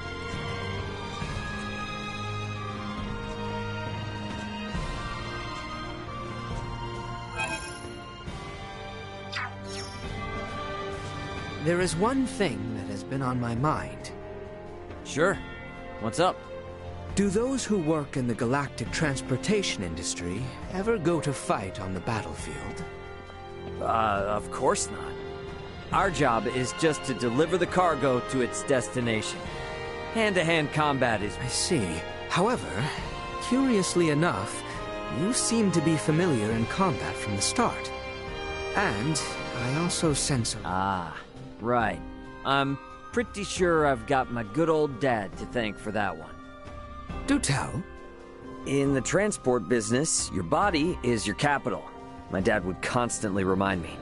There is one thing that has been on my mind. Sure. What's up? Do those who work in the galactic transportation industry ever go to fight on the battlefield? Of course not. Our job is just to deliver the cargo to its destination. Hand-to-hand combat is... I see. However, curiously enough, you seem to be familiar in combat from the start. And I also sense a... Ah, right. I'm pretty sure I've got my good old dad to thank for that one. Do tell. In the transport business, your body is your capital. My dad would constantly remind me.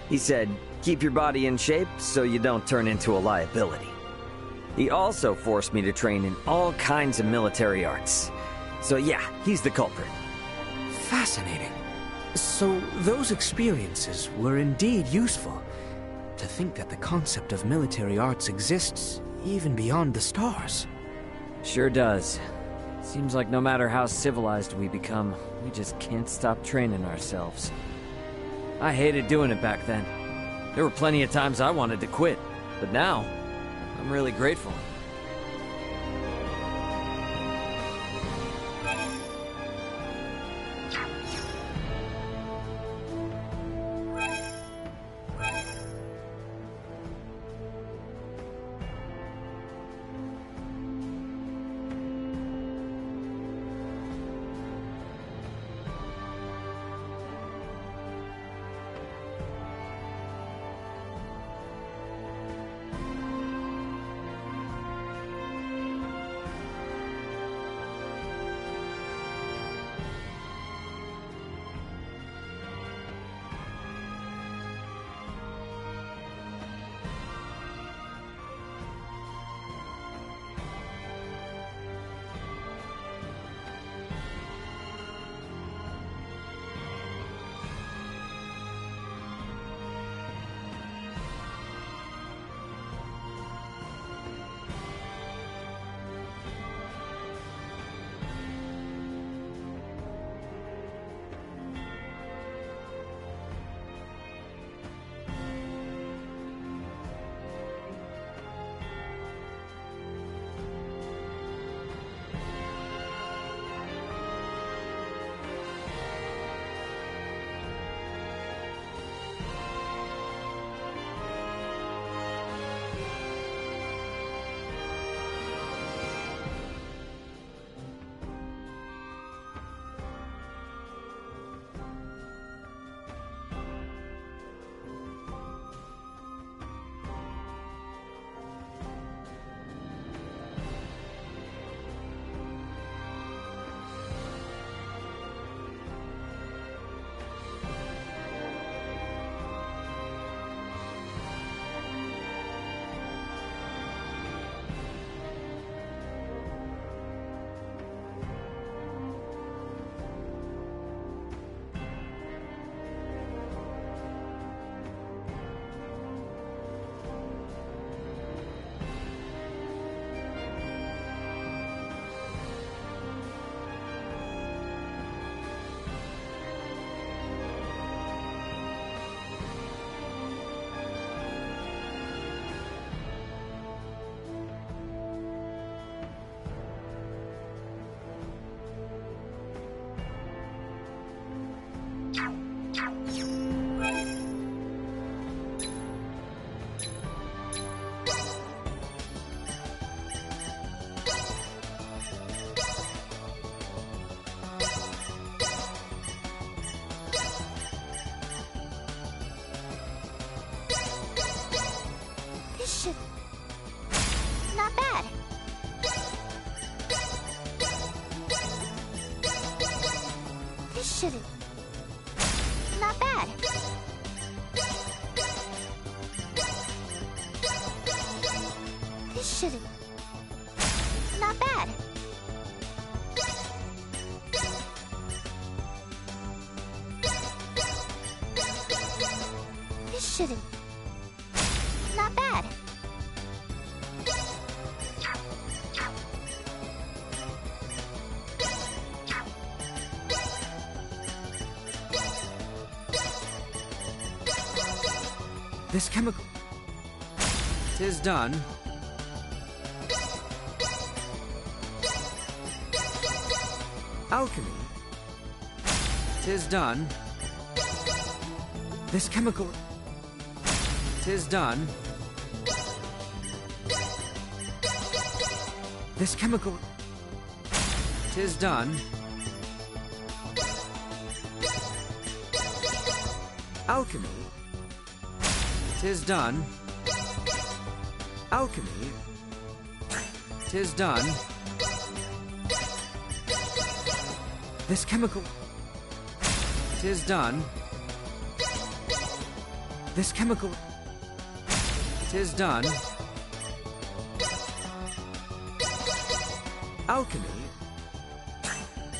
He said, keep your body in shape so you don't turn into a liability. He also forced me to train in all kinds of military arts. So yeah, he's the culprit. Fascinating. So those experiences were indeed useful. To think that the concept of military arts exists even beyond the stars. Sure does. Seems like no matter how civilized we become, we just can't stop training ourselves. I hated doing it back then. There were plenty of times I wanted to quit, but now, I'm really grateful. Not bad. This shouldn't... Not bad. This shouldn't... Not bad. shouldn't. Not bad. This chemical... 'Tis done. Alchemy. 'Tis done. This chemical... 'Tis done. This chemical... 'Tis done. Alchemy. 'Tis done. Alchemy. 'Tis done. This chemical... 'Tis done. This chemical... 'Tis done. Alchemy.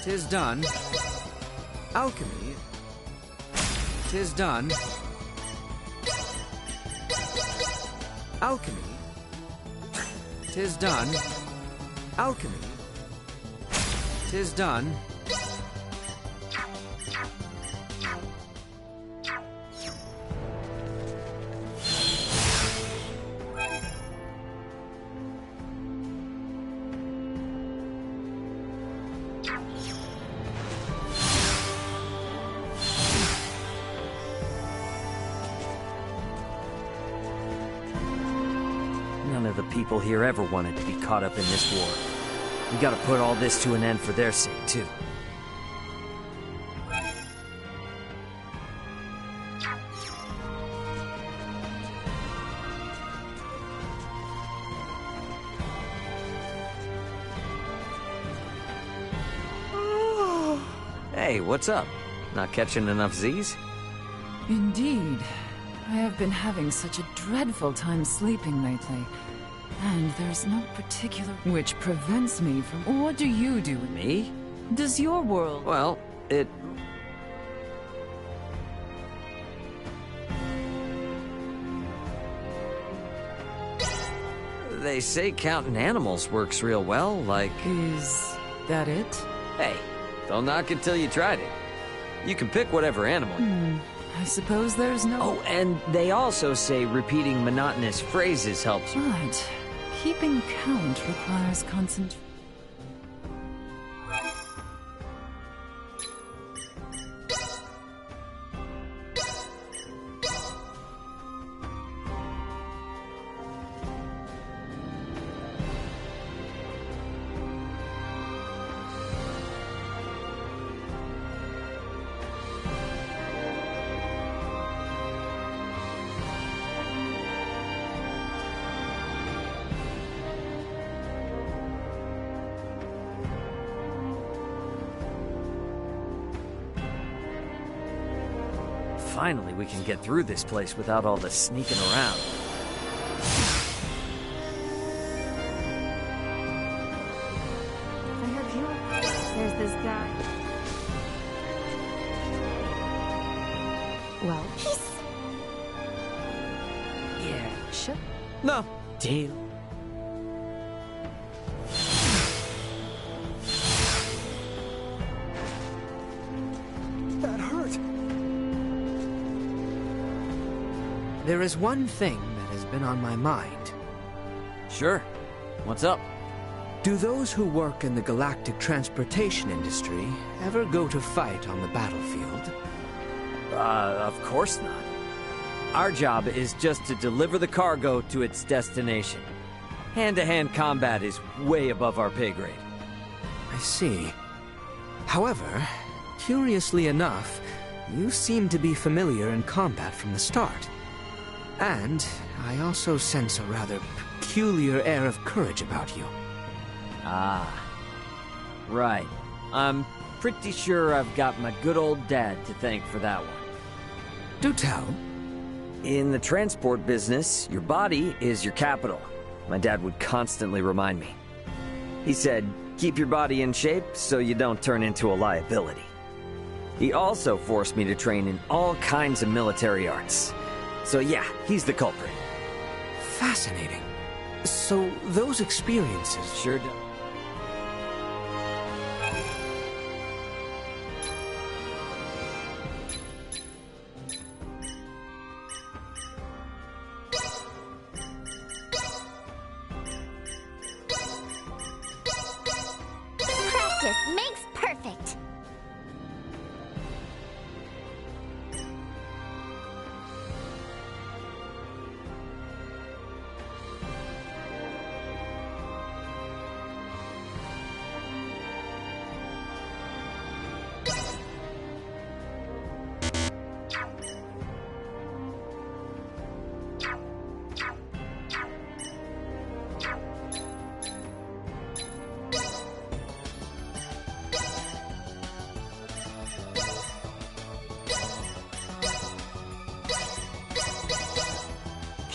'Tis done. Alchemy. 'Tis done. Alchemy. 'Tis done. Alchemy. 'Tis done. None of the people here ever wanted to be caught up in this war. We gotta put all this to an end for their sake, too. Hey, what's up? Not catching enough Z's? Indeed. I have been having such a dreadful time sleeping lately. And there's no particular... which prevents me from... What do you do? Me? Does your world... Well, it... They say counting animals works real well, like... Is that it? Hey, don't knock it till you tried it. You can pick whatever animal. I suppose there's no... Oh, and they also say repeating monotonous phrases helps you. But keeping count requires concentration. Finally, we can get through this place without all the sneaking around. I heard you. There's this guy. Well, Yeah. sure. No. Deal. That hurt. There is one thing that has been on my mind. Sure. What's up? Do those who work in the galactic transportation industry ever go to fight on the battlefield? Of course not. Our job is just to deliver the cargo to its destination. Hand-to-hand combat is way above our pay grade. I see. However, curiously enough, you seem to be familiar in combat from the start. And I also sense a rather peculiar air of courage about you. Ah. Right. I'm pretty sure I've got my good old dad to thank for that one. Do tell. In the transport business, your body is your capital. My dad would constantly remind me. He said, keep your body in shape so you don't turn into a liability. He also forced me to train in all kinds of military arts. So yeah, he's the culprit. Fascinating. So those experiences... Sure do. Practice makes perfect.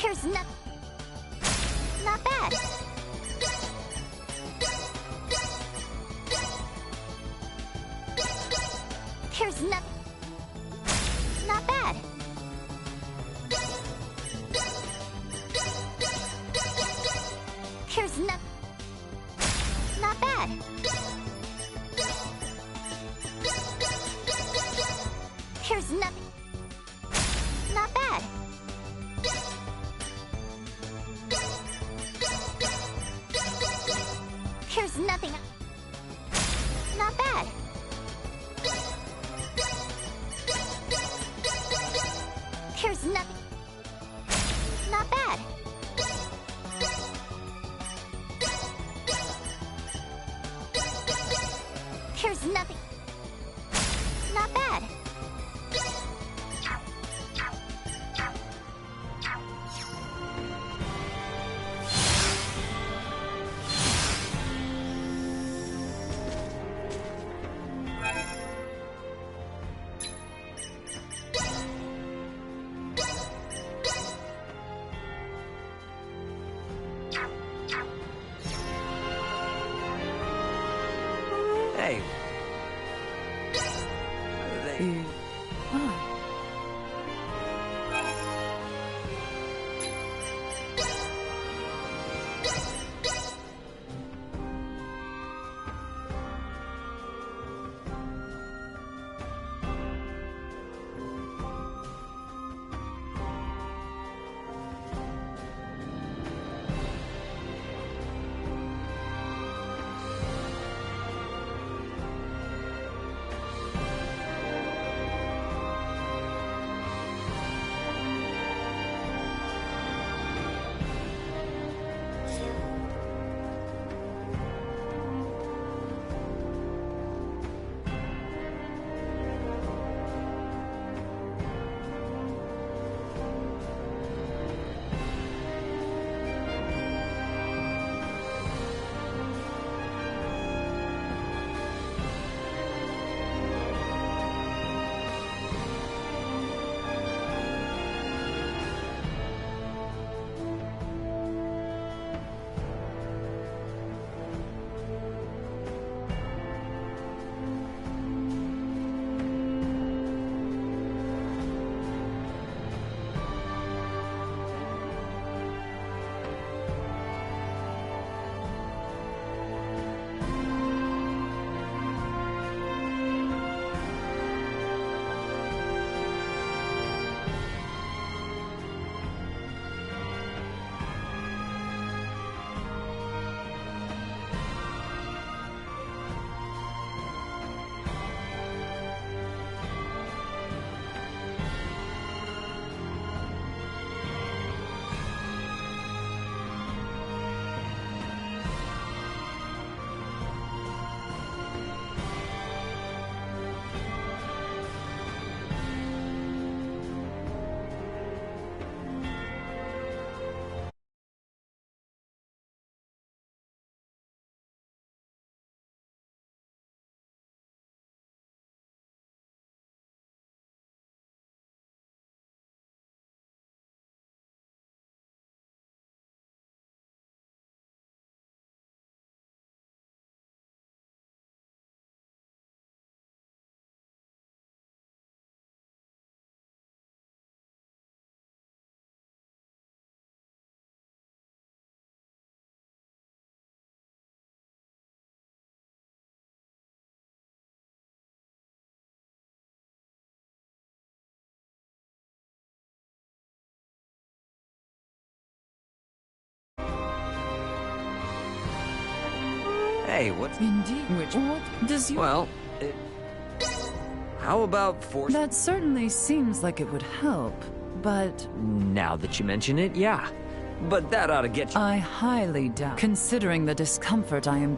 Here's not bad. Here's not bad. Here's not bad. Here's not bad. Here's nothing. Not bad. Here's nothing. Not bad. Here's nothing. Not bad. Hey. Hey, what's... Indeed. What does you... Well, how about That certainly seems like it would help, but... Now that you mention it, yeah. But that ought to get you... I highly doubt, considering the discomfort I am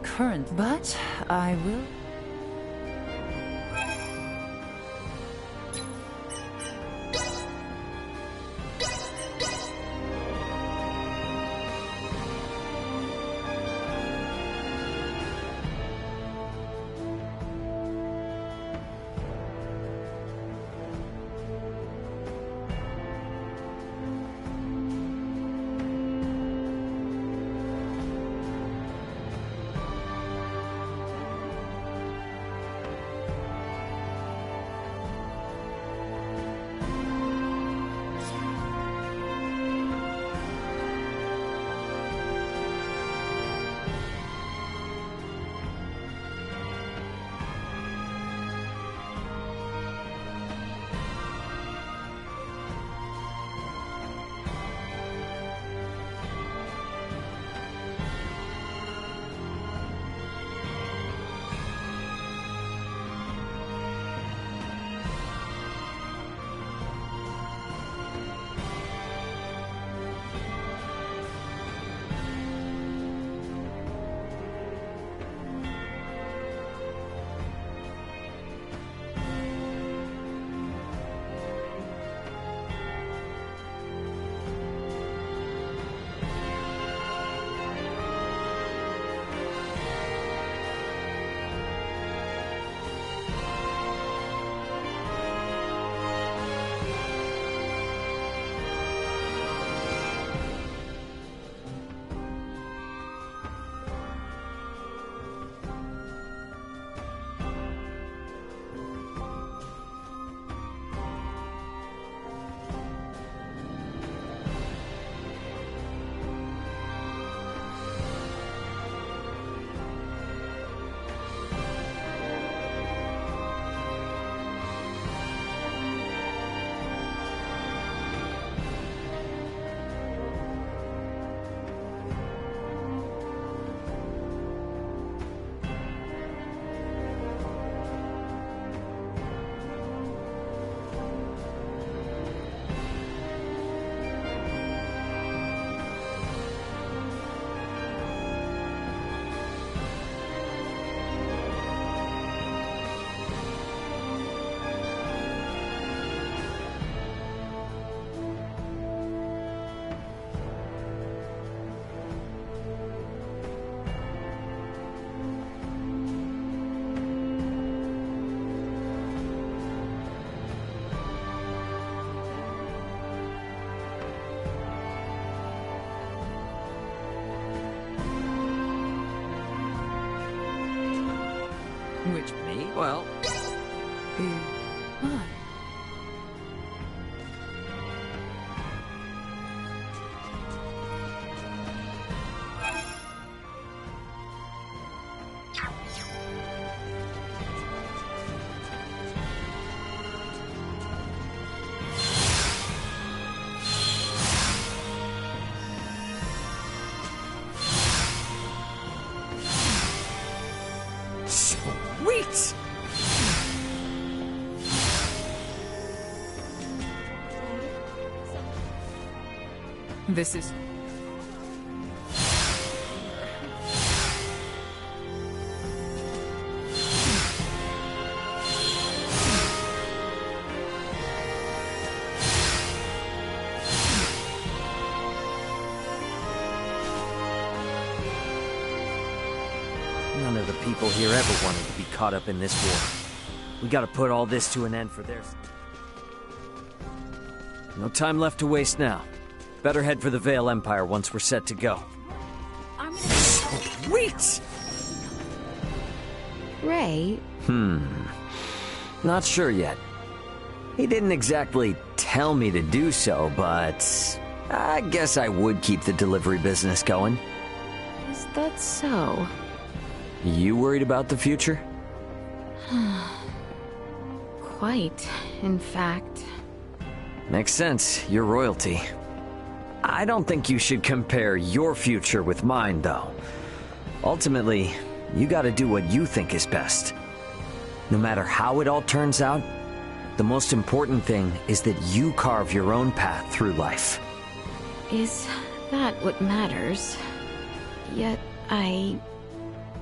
but I will... Which me? Well... What? Sweet! This is... None of the people here ever wanted to be caught up in this war. We gotta put all this to an end for theirs. No time left to waste now. Better head for the Vale Empire once we're set to go. Sweet! Ray? Not sure yet. He didn't exactly tell me to do so, but I guess I would keep the delivery business going. Is that so? You worried about the future? Quite, in fact. Makes sense. You're royalty. I don't think you should compare your future with mine, though. Ultimately, you gotta do what you think is best. No matter how it all turns out, the most important thing is that you carve your own path through life. Is that what matters? Yet I...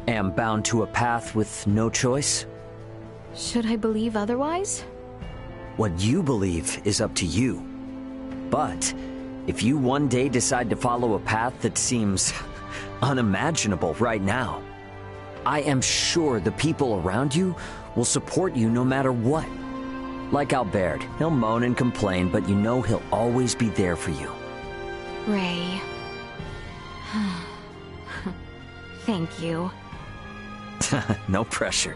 am bound to a path with no choice? Should I believe otherwise? What you believe is up to you. But if you one day decide to follow a path that seems unimaginable right now, I am sure the people around you will support you no matter what. Like Albert, he'll moan and complain, but you know he'll always be there for you. Ray. Thank you. No pressure.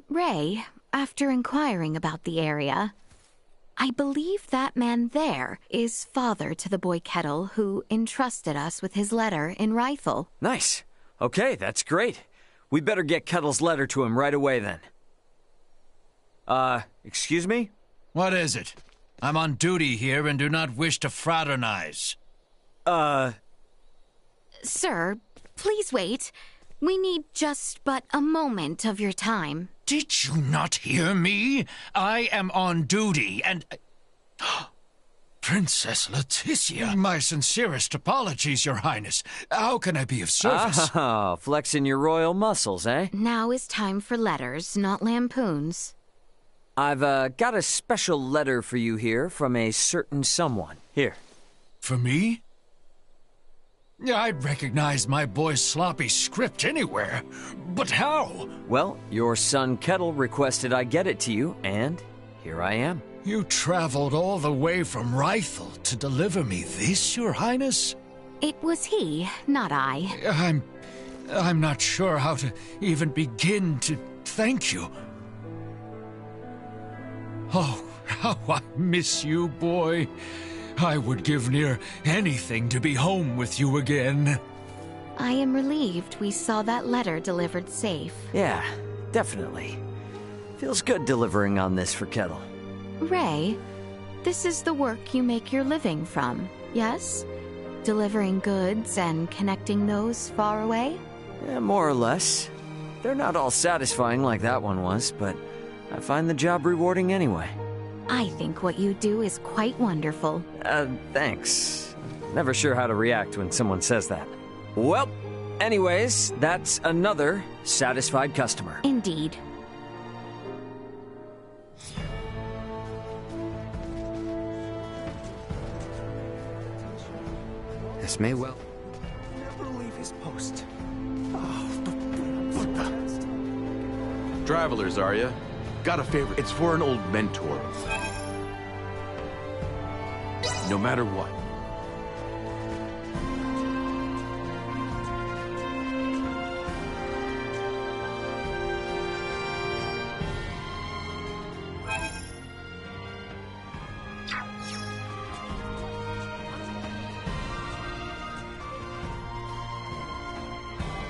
Ray, after inquiring about the area, I believe that man there is father to the boy Kettle who entrusted us with his letter in Rifle. Nice. Okay, that's great. We better get Kettle's letter to him right away then. Excuse me? What is it? I'm on duty here and do not wish to fraternize. Sir, please wait. We need just but a moment of your time. Did you not hear me? I am on duty and... Princess Leticia, my sincerest apologies, Your Highness. How can I be of service? Oh, flexing your royal muscles, eh? Now is time for letters, not lampoons. I've, got a special letter for you here from a certain someone. Here. For me? I'd recognize my boy's sloppy script anywhere. But how? Well, your son Kettle requested I get it to you, and here I am. You traveled all the way from Rifle to deliver me this, Your Highness? It was he, not I. I'm not sure how to even begin to thank you. Oh, how I miss you, boy. I would give near anything to be home with you again. I am relieved we saw that letter delivered safe. Yeah, definitely. Feels good delivering on this for Kettle. Ray, this is the work you make your living from, yes? Delivering goods and connecting those far away? Yeah, more or less. They're not all satisfying like that one was, but I find the job rewarding anyway. I think what you do is quite wonderful. Thanks. Never sure how to react when someone says that. Well, anyways, that's another satisfied customer. Indeed. This may well... Never leave his post. Travelers, are ya? Got a favor. It's for an old mentor. No matter what.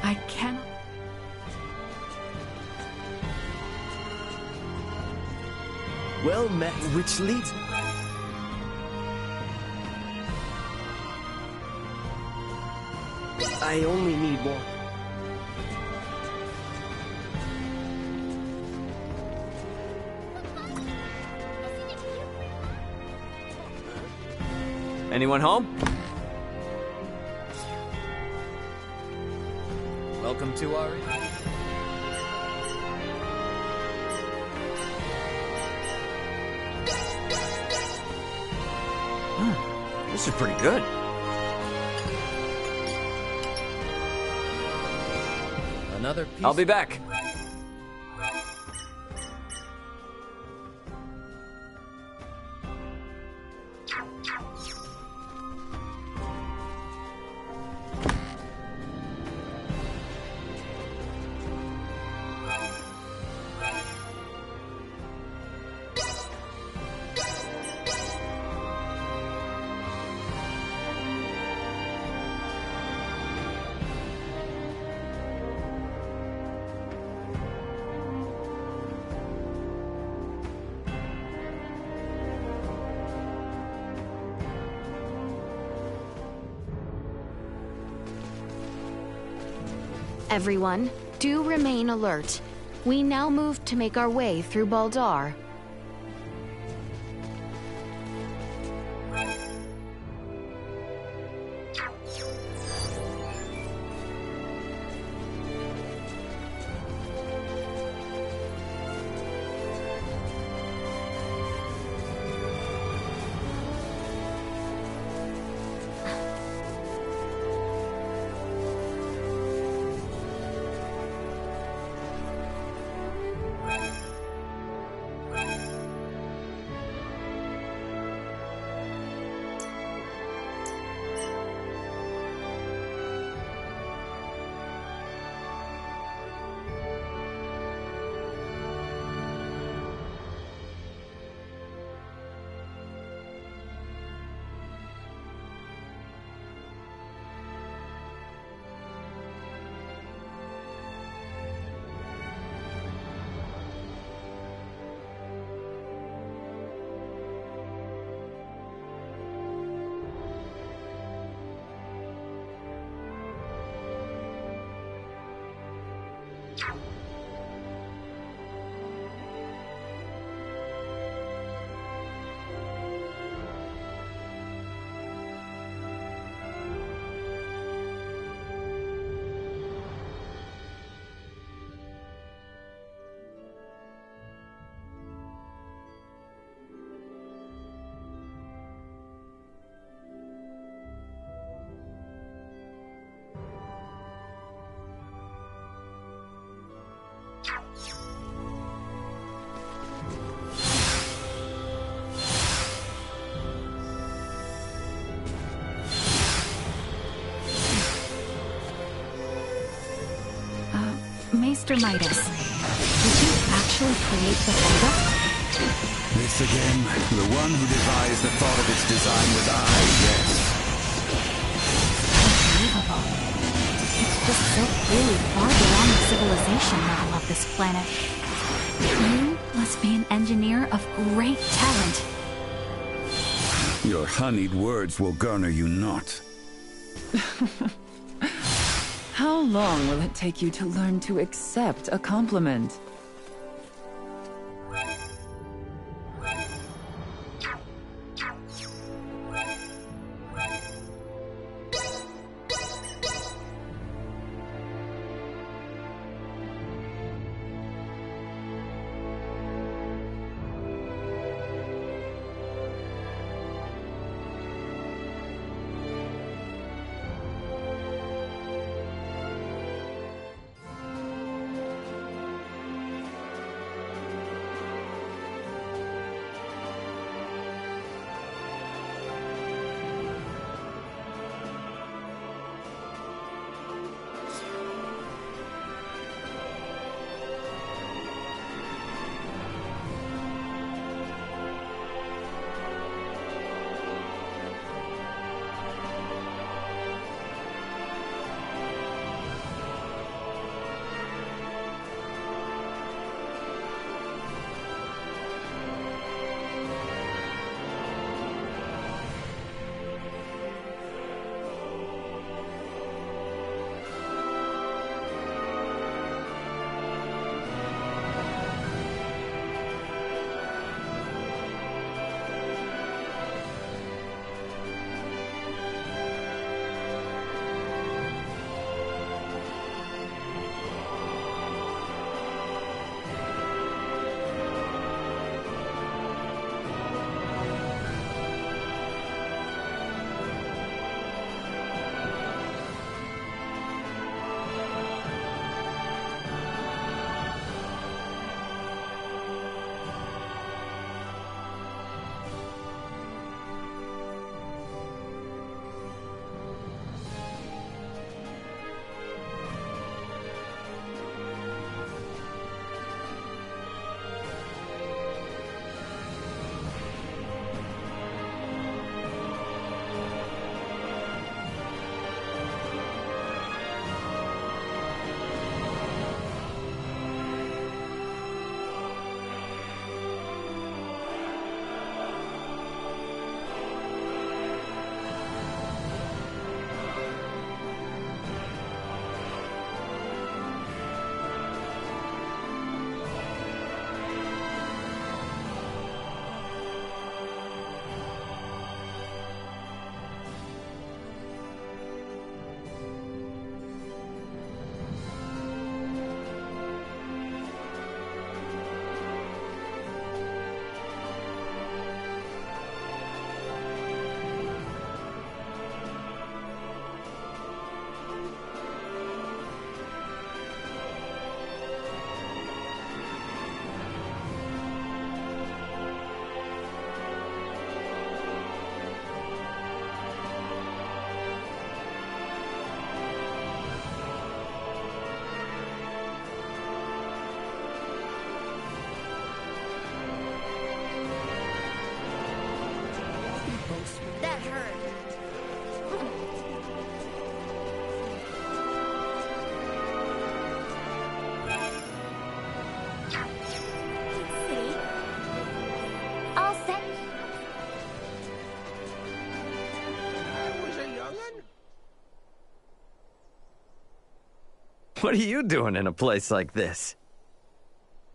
I cannot... Well met, which leads... I only need more. Anyone home? Welcome to our... This is pretty good. Another piece. I'll be back. Everyone, do remain alert. We now move to make our way through Baldar. Maester Midas, did you actually create the Folga? This again, the one who devised the thought of its design was I, yes. Unbelievable. It's just so clearly far beyond the civilization level of this planet. You must be an engineer of great talent. Your honeyed words will garner you naught. How long will it take you to learn to accept a compliment? What are you doing in a place like this?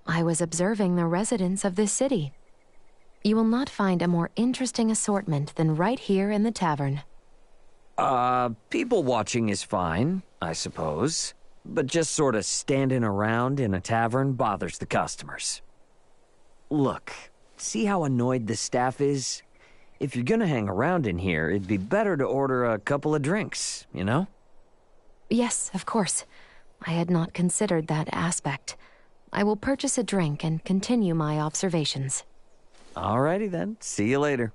I was observing the residents of this city. You will not find a more interesting assortment than right here in the tavern. People watching is fine, I suppose. But just sort of standing around in a tavern bothers the customers. Look, see how annoyed the staff is? If you're gonna hang around in here, it'd be better to order a couple of drinks, you know? Yes, of course. I had not considered that aspect. I will purchase a drink and continue my observations. Alrighty then, see you later.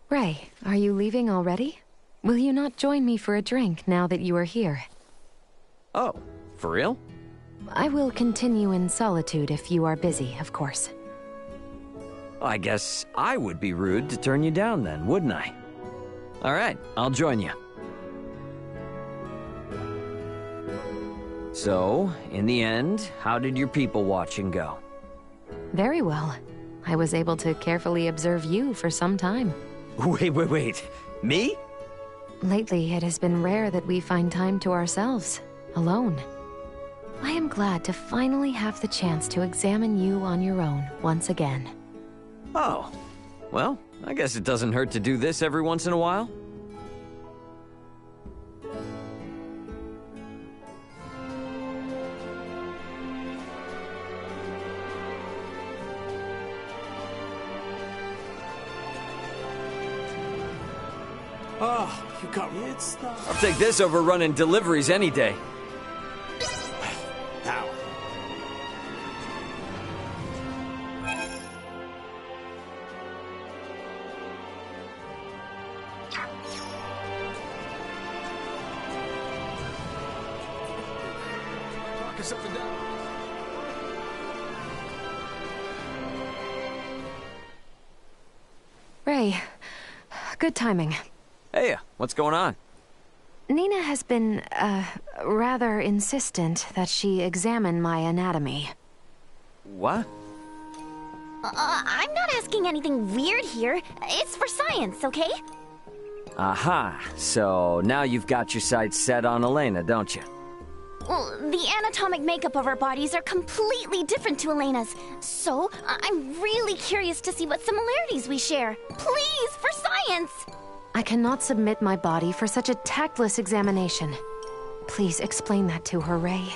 Ray, are you leaving already? Will you not join me for a drink now that you are here? Oh, for real? I will continue in solitude if you are busy, of course. I guess I would be rude to turn you down then, wouldn't I? Alright, I'll join you. So, in the end, how did your people watching go? Very well. I was able to carefully observe you for some time. Wait. Me? Lately, it has been rare that we find time to ourselves, alone. I am glad to finally have the chance to examine you on your own once again. Oh, well, I guess it doesn't hurt to do this every once in a while. Oh, you got it. I'll take this over running deliveries any day. Ow. Ray, good timing. Hey, what's going on? Nina has been, rather insistent that she examine my anatomy. What? I'm not asking anything weird here. It's for science, okay? Aha, so now you've got your sights set on Elena, don't you? Well, the anatomic makeup of our bodies are completely different to Elena's. So, I'm really curious to see what similarities we share. Please, for science! I cannot submit my body for such a tactless examination. Please explain that to her, Ray.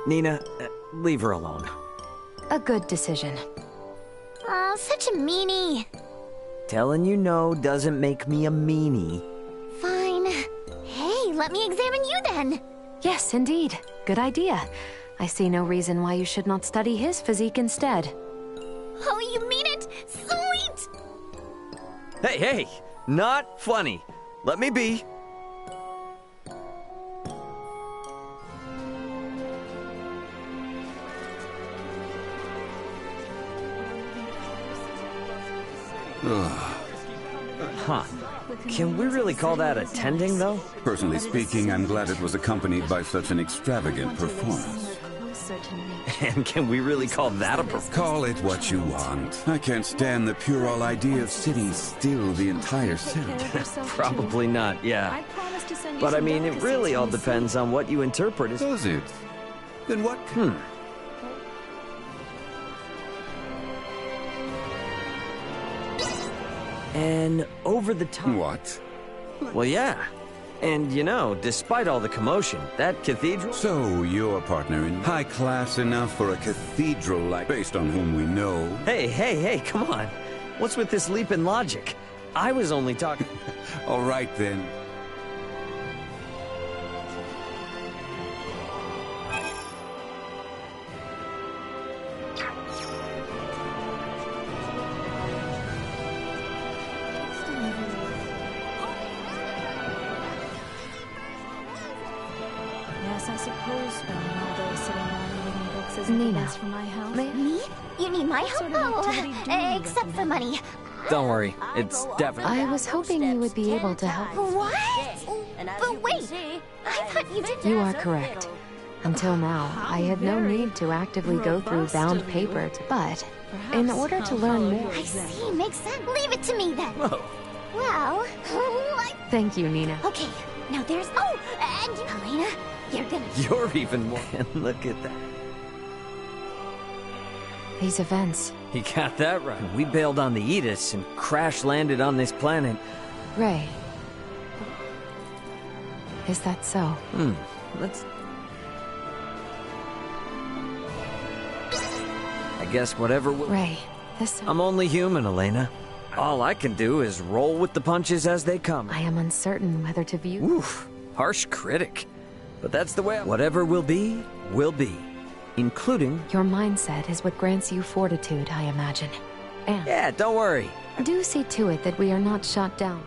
Nina, leave her alone. A good decision. Oh, such a meanie. Telling you no doesn't make me a meanie. Fine. Hey, let me examine you then. Yes, indeed. Good idea. I see no reason why you should not study his physique instead. Oh, you mean it? Sweet! Hey, not funny. Let me be. Huh. Can we really call that attending, though? Personally speaking, I'm glad it was accompanied by such an extravagant performance. And can we really call that a performance? Call it what you want. I can't stand the puerile idea of sitting still the entire set. Probably not, yeah. But I mean, it really all depends on what you interpret as... Does it? Then what... And over the top... What? Well, yeah. And, you know, despite all the commotion, that cathedral... So, your partner in high class enough for a cathedral like... Based on whom we know... Hey, come on. What's with this leap in logic? I was only talking... All right, then. Nina, Me? You need my help? Oh, except for money. Don't worry, it's definitely... I was hoping you would be able to help. What? But wait, I thought you didn't... You are correct. Until now, I had no need to actively go through bound paper, but in order to learn more... I see, makes sense. Leave it to me then. Whoa. Well, Thank you, Nina. Okay, now there's... Oh, and Helena, you're gonna... You're even more... Look at that. These events... You got that right. We bailed on the Edis and crash-landed on this planet. Ray. Is that so? Let's... I guess whatever will... Ray, this... I'm only human, Elena. All I can do is roll with the punches as they come. I am uncertain whether to view... Oof, harsh critic. But that's the way... Whatever will be, including... Your mindset is what grants you fortitude, I imagine. And... Yeah, don't worry. Do see to it that we are not shot down.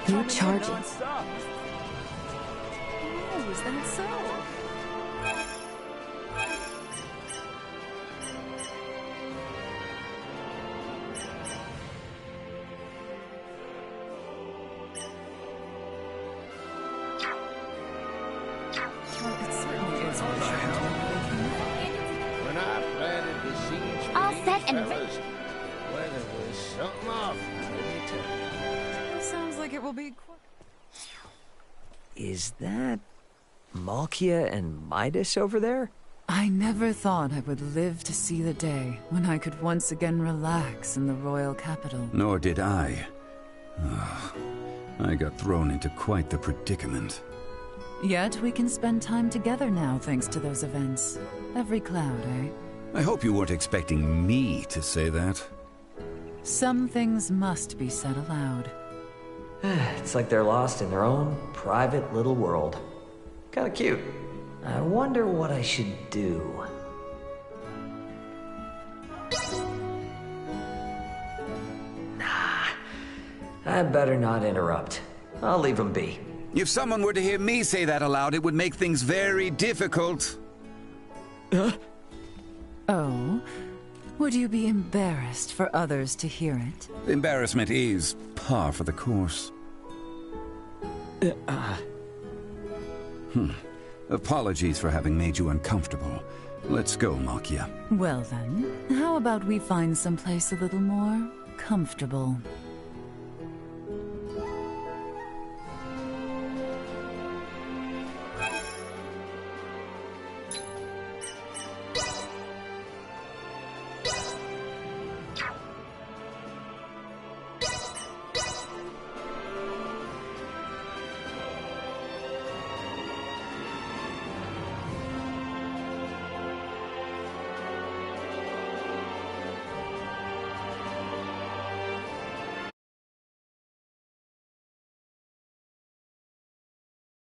You're charging. Oh, is that so? When I planted the seeds for All these set and fellas, weather was something off, let me tell you. Sounds like it will be Is that... Malkia and Midas over there? I never thought I would live to see the day when I could once again relax in the royal capital. Nor did I. I got thrown into quite the predicament. Yet we can spend time together now thanks to those events. Every cloud, eh? I hope you weren't expecting me to say that. Some things must be said aloud. It's like they're lost in their own private little world. Kinda cute. I wonder what I should do. Nah, I better not interrupt. I'll leave them be. If someone were to hear me say that aloud, it would make things very difficult. Oh? Would you be embarrassed for others to hear it? Embarrassment is par for the course. Apologies for having made you uncomfortable. Let's go, Malkia. Well then, how about we find someplace a little more comfortable?